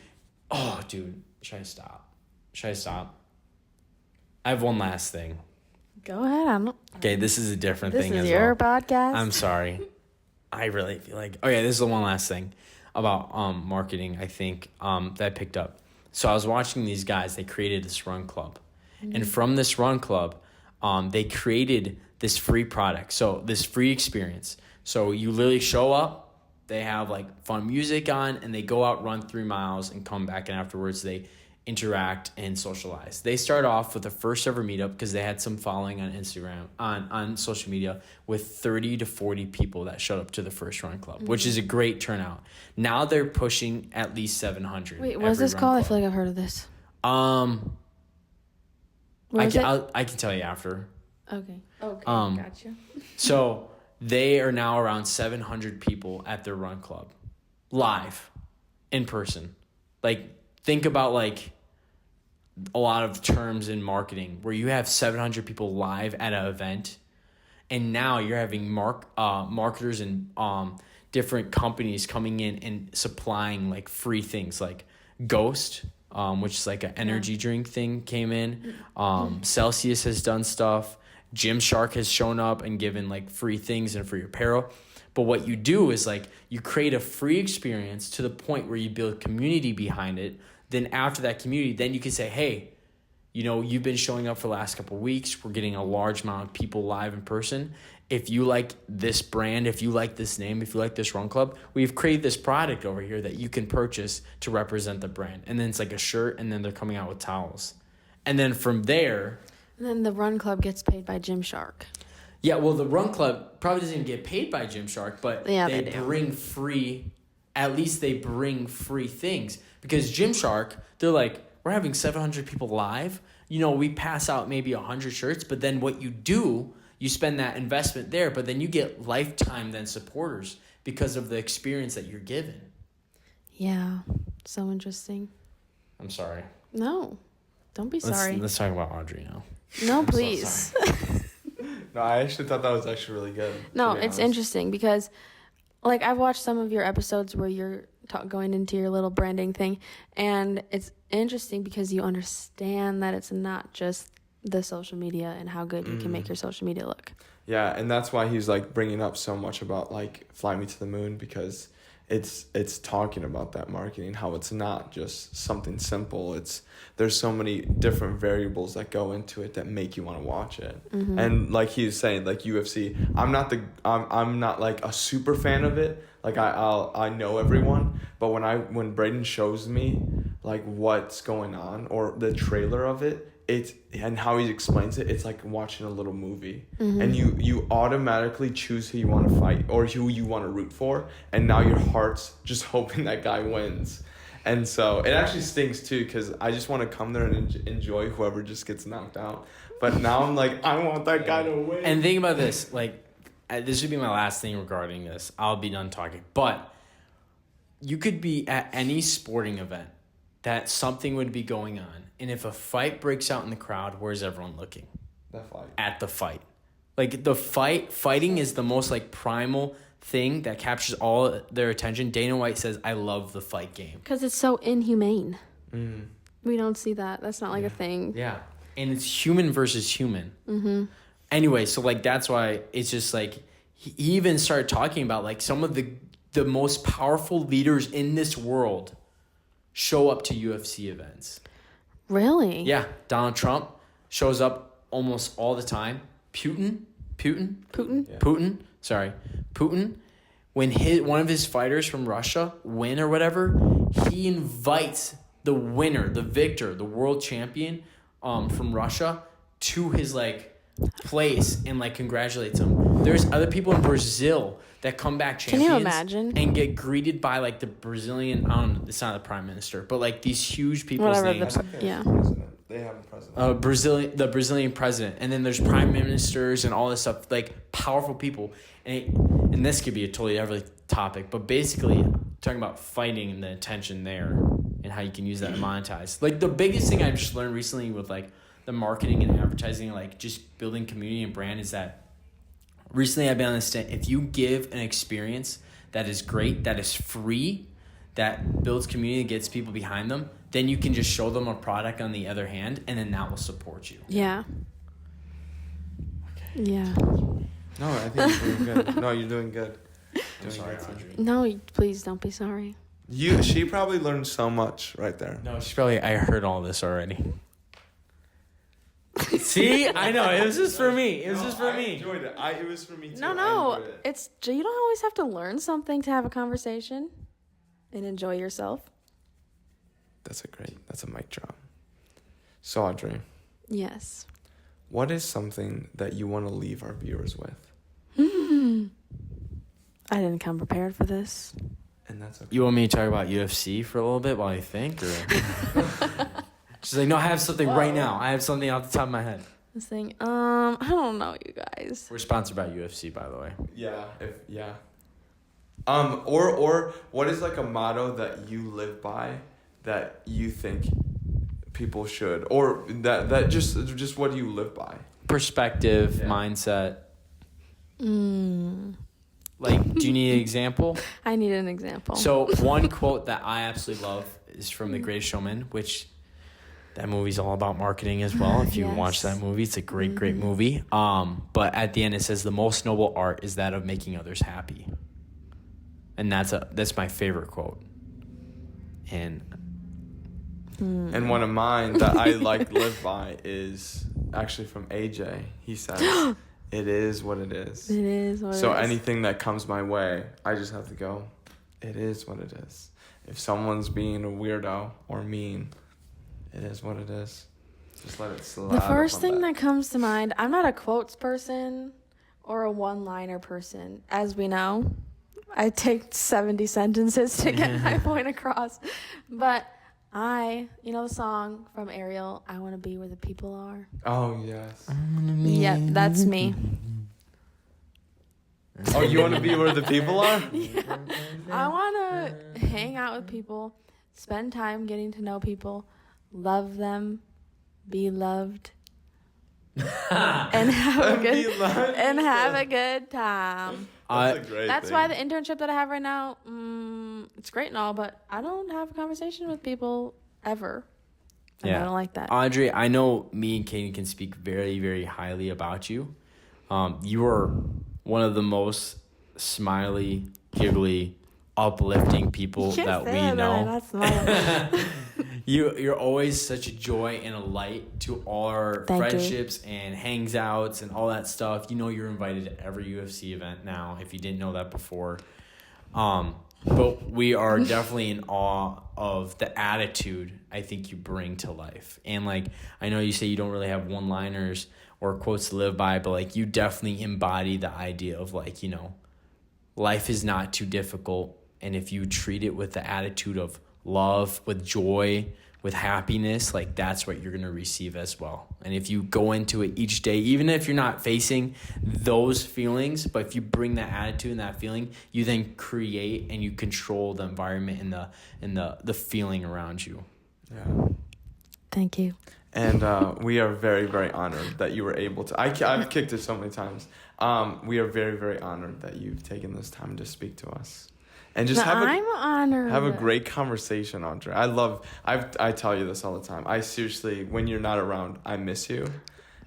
oh, dude, should I stop? I have one last thing. Go ahead. Okay, this is a different thing as well. This is your podcast. I'm sorry. I really feel like... Okay, this is the one last thing about marketing, I think, that I picked up. So I was watching these guys. They created this run club. Mm-hmm. And from this run club, they created this free product. So this free experience. So you literally show up. They have like fun music on. And they go out, run 3 miles, and come back. And afterwards, they interact and socialize. They start off with the first ever meetup because they had some following on Instagram, on social media, with 30 to 40 people that showed up to the first run club, which is a great turnout. Now they're pushing at least 700. Wait, what's this called? I feel like I've heard of this. Where is it? I can tell you after. Okay. Gotcha. So they are now around 700 people at their run club, live, in person. Like, think about like a lot of terms in marketing where you have 700 people live at an event, and now you're having marketers and different companies coming in and supplying like free things like Ghost, which is like an energy drink thing, came in. Celsius has done stuff. Gymshark has shown up and given like free things and free apparel. But what you do is like you create a free experience to the point where you build community behind it. Then after that community, then you can say, hey, you know, you've been showing up for the last couple of weeks. We're getting a large amount of people live in person. If you like this brand, if you like this name, if you like this run club, we've created this product over here that you can purchase to represent the brand. And then it's like a shirt, and then they're coming out with towels. And then from there... And then the run club gets paid by Gymshark. Yeah, well, the run club probably doesn't even get paid by Gymshark, but they bring free... At least they bring free things. Because Gymshark, they're like, we're having 700 people live. You know, we pass out maybe 100 shirts, but then what you do, you spend that investment there, but then you get lifetime then supporters because of the experience that you're given. Yeah, so interesting. I'm sorry. No, don't be sorry. Let's talk about Audrey now. No, please. No, I actually thought that was actually really good. No, it's interesting because, like, I've watched some of your episodes where you're going into your little branding thing, and it's interesting because you understand that it's not just the social media and how good you can make your social media look. Yeah, and that's why he's like bringing up so much about like Fly Me to the Moon, because it's talking about that marketing, how it's not just something simple. There's so many different variables that go into it that make you want to watch it. And like he was saying, like UFC, I'm not like a super fan of it. Like I know everyone, but when Braedon shows me like what's going on or the trailer of it, and how he explains it, it's like watching a little movie. And you automatically choose who you want to fight or who you want to root for, and now your heart's just hoping that guy wins. And so it actually stinks too, because I just want to come there and enjoy whoever just gets knocked out. But now I'm like, I want that guy to win. And think about this, like, this would be my last thing regarding this. I'll be done talking. But you could be at any sporting event that something would be going on, and if a fight breaks out in the crowd, where's everyone looking? That fight. At the fight. Like, fighting is the most, like, primal thing that captures all their attention. Dana White says, I love the fight game. Because it's so inhumane. We don't see that. That's not like a thing. Yeah. And it's human versus human. Anyway, so, like, that's why it's just, like, he even started talking about, like, some of the most powerful leaders in this world show up to UFC events. Really? Yeah. Donald Trump shows up almost all the time. Putin. When one of his fighters from Russia win or whatever, he invites the winner, the victor, the world champion from Russia to his like place and like congratulates him. There's other people in Brazil that come back champions. Can you imagine? And get greeted by like the Brazilian, I don't know, it's not the prime minister, but like these huge people's names. Yeah. They have a president. The Brazilian president, and then there's prime ministers and all this stuff, like powerful people. And this could be a totally other topic, but basically talking about fighting and the attention there and how you can use that to monetize. Like the biggest thing I've just learned recently with like the marketing and advertising, like just building community and brand, is that recently I've been on this stint. If you give an experience that is great, that is free, that builds community, gets people behind them, then you can just show them a product on the other hand, and then that will support you. Yeah. Okay. Yeah. No, I think you're doing good. No, you're doing good. I'm sorry, Audrey. No, please don't be sorry. She probably learned so much right there. No, she's probably, I heard all this already. See? I know. It was just for me. It I enjoyed it. It was for me too. No. It's you don't always have to learn something to have a conversation and enjoy yourself. That's a mic drop. So, Audrey, Yes. what is something that you want to leave our viewers with? I didn't come prepared for this. And that's okay. You want me to talk about UFC for a little bit while you think? Or? She's like, no, I have something right now. I have something off the top of my head. This thing, I don't know, you guys. We're sponsored by UFC, by the way. Yeah. Or what is like a motto that you live by that you think people should, or that just what do you live by? Perspective, Yeah. mindset. Like, do you need an example? I need an example. So one quote that I absolutely love is from The Greatest Showman, which that movie's all about marketing as well. If you Yes. watch that movie, it's a great movie. But at the end it says the most noble art is that of making others happy. And that's my favorite quote. And one of mine that I live by is actually from AJ. He says, "It is what it is." It is what it is. So anything that comes my way, I just have to go, it is what it is. If someone's being a weirdo or mean, it is what it is. Just let it slide. The first thing that comes to mind, I'm not a quotes person or a one-liner person, as we know. I take 70 sentences to get my point across. But you know the song from Ariel, I Want to Be Where the People Are? Oh, yes. Yeah, that's me. Oh, you want to be where the people are? Yeah. I want to hang out with people, spend time getting to know people, love them, be loved, and have a good time. That's a great That's thing. why the internship that I have right now, it's great and all, but I don't have a conversation with people ever. And I don't like that. Audrey, I know me and Caeden can speak very, very highly about you. You are one of the most smiley, giggly, uplifting people that we know. That's smiling. You're always such a joy and a light to all our Thank you. friendships and hangouts and all that stuff. You know you're invited to every UFC event now, if you didn't know that before. But we are definitely in awe of the attitude I think you bring to life. And like, I know you say you don't really have one-liners or quotes to live by, but like you definitely embody the idea of like, you know, life is not too difficult. And if you treat it with the attitude of love, with joy, with happiness, like that's what you're going to receive as well. And if you go into it each day, even if you're not facing those feelings, but if you bring that attitude and that feeling, you then create and you control the environment and the feeling around you. Yeah. Thank you. And we are very, very honored that you were able to. I've kicked it so many times. We are very, very honored that you've taken this time to speak to us. And just I'm honored. Have a great conversation, Audrey. I tell you this all the time. I seriously, when you're not around, I miss you.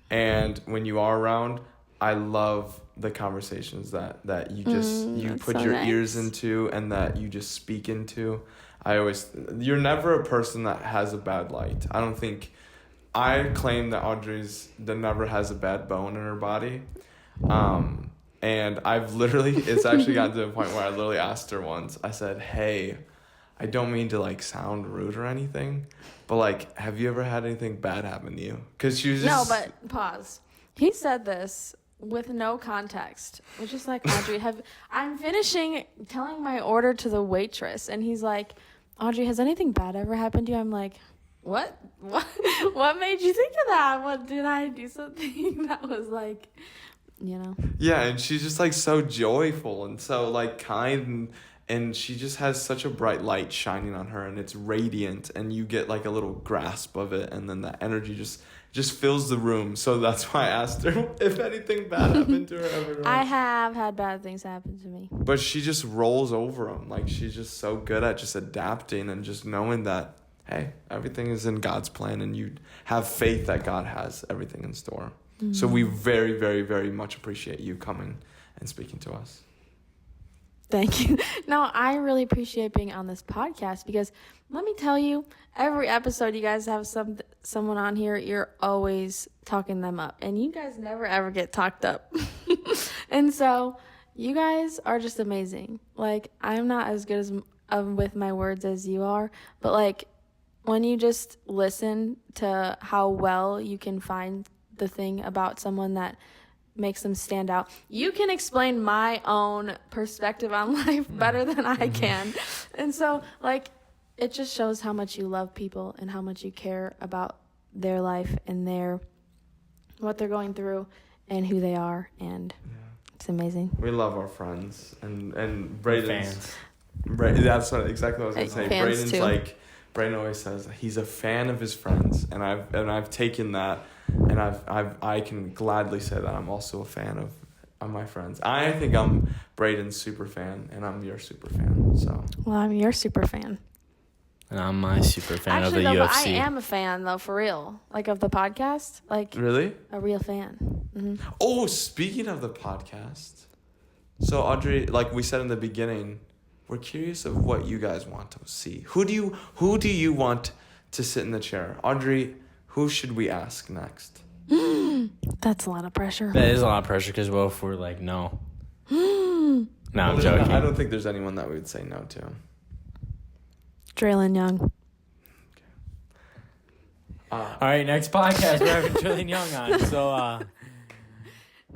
And when you are around, I love the conversations that you just, you put so your nice. ears into and that you just speak into. You're never a person that has a bad light. I claim that that never has a bad bone in her body. And it's actually gotten to a point where I literally asked her once, I said, hey, I don't mean to like sound rude or anything, but like, have you ever had anything bad happen to you? Because she was just... No, but pause. He said this with no context, which is like, Audrey, I'm finishing telling my order to the waitress, and he's like, Audrey, has anything bad ever happened to you? I'm like, what? What made you think of that? What, did I do something that was like, you know? Yeah, and she's just like so joyful and so like kind, and she just has such a bright light shining on her, and it's radiant, and you get like a little grasp of it, and then that energy just fills the room. So that's why I asked her if anything bad happened to her ever. I have had bad things happen to me. But she just rolls over them. Like, she's just so good at just adapting and just knowing that, hey, everything is in God's plan, and you have faith that God has everything in store. Mm-hmm. So we very, very, very much appreciate you coming and speaking to us. Thank you. No, I really appreciate being on this podcast because let me tell you, every episode you guys have someone on here, you're always talking them up, and you guys never ever get talked up. And so you guys are just amazing. Like, I'm not as good as with my words as you are, but like, when you just listen to how well you can find the thing about someone that makes them stand out. You can explain my own perspective on life better than I can. And so, like, it just shows how much you love people and how much you care about their life and what they're going through and who they are. And it's amazing. We love our friends and Braedon's fans. That's exactly what I was gonna say. Braedon's too. Braedon always says he's a fan of his friends, and I've taken that, and I can gladly say that I'm also a fan of my friends. I think I'm Braedon's super fan, and I'm your super fan. So. Well, I'm your super fan. And I'm my super fan of the UFC. UFC. I am a fan though, for real. Like of the podcast, like really a real fan. Mm-hmm. Oh, speaking of the podcast, so Audrey, like we said in the beginning, we're curious of what you guys want to see. Who do you want to sit in the chair? Audrey, who should we ask next? That's a lot of pressure. That is a lot of pressure because what if we're like, no? No, I'm joking. I don't think there's anyone that we would say no to. Braedon Young. All right, next podcast we're having Braedon Young on. So,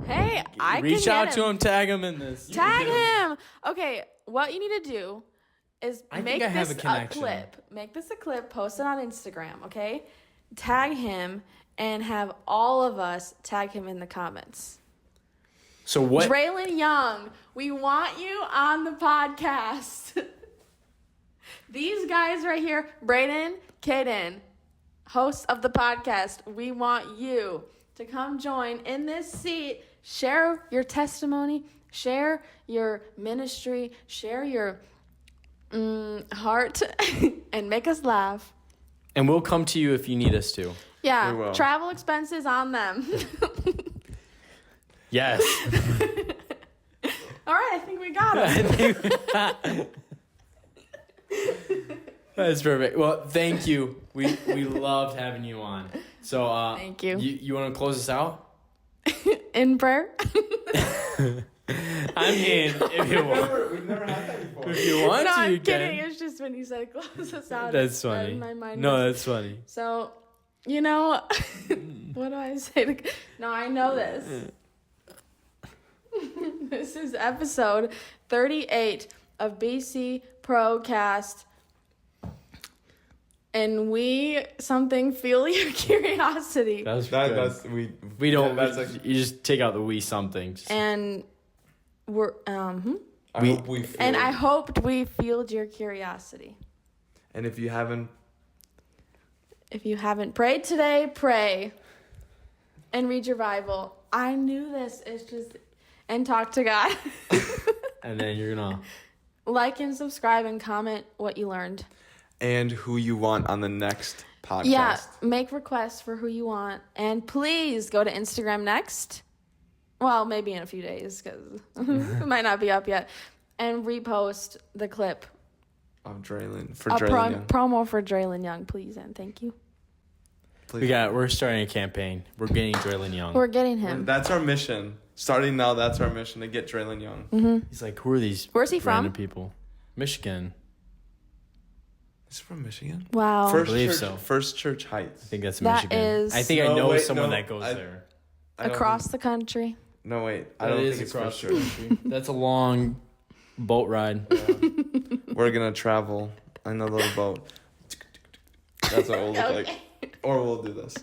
hey, I reach can out to him, tag him in this. Tag him. Okay, what you need to do is make this a clip. Make this a clip, post it on Instagram, okay? Tag him and have all of us tag him in the comments. So what? Braedon Young, we want you on the podcast. These guys right here, Braedon, Caeden, hosts of the podcast, we want you to come join in this seat, share your testimony, share your ministry, share your heart, and make us laugh. And we'll come to you if you need us to. Yeah, travel expenses on them. Yes. All right, I think we got it. That's perfect. Well, thank you. We loved having you on. So thank you. You want to close us out? In prayer? I mean, if you want. We've never had that before. If you want no, to, I'm you kidding. can. It's just when you said close us out. That's funny. My mind that's funny. So, what do I say? No, I know this. This is episode 38 of BC Procast. And we feel your curiosity. That's good. We don't. You just take out the we something. And we're I hoped we fueled your curiosity. And if you haven't prayed today, pray. And read your Bible. I knew this. It's just and talk to God. And then you're gonna like and subscribe and comment what you learned. And who you want on the next podcast. Yeah, make requests for who you want. And please go to Instagram next. Well, maybe in a few days because it might not be up yet. And repost the clip. Of Braedon. For Braedon Young. Promo for Braedon Young, please. And thank you. Please. We're starting a campaign. We're getting Braedon Young. We're getting him. That's our mission. Starting now, that's our mission to get Braedon Young. Mm-hmm. He's like, who are these Where's he random from? people? Michigan. Is he from Michigan? Wow. First Church Heights. I think that's That Michigan. is- I think I know someone that goes there. Across the country. No, wait. I don't think it's across First the Church. country. That's a long boat ride. Yeah. We're going to travel in a little boat. That's what we'll look like. Or we'll do this.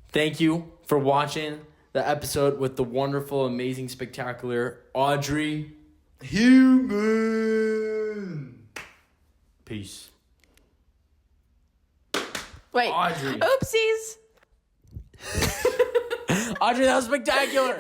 Thank you for watching the episode with the wonderful, amazing, spectacular Audrey Human. Peace. Wait. Audrey. Oopsies. Audrey, that was spectacular.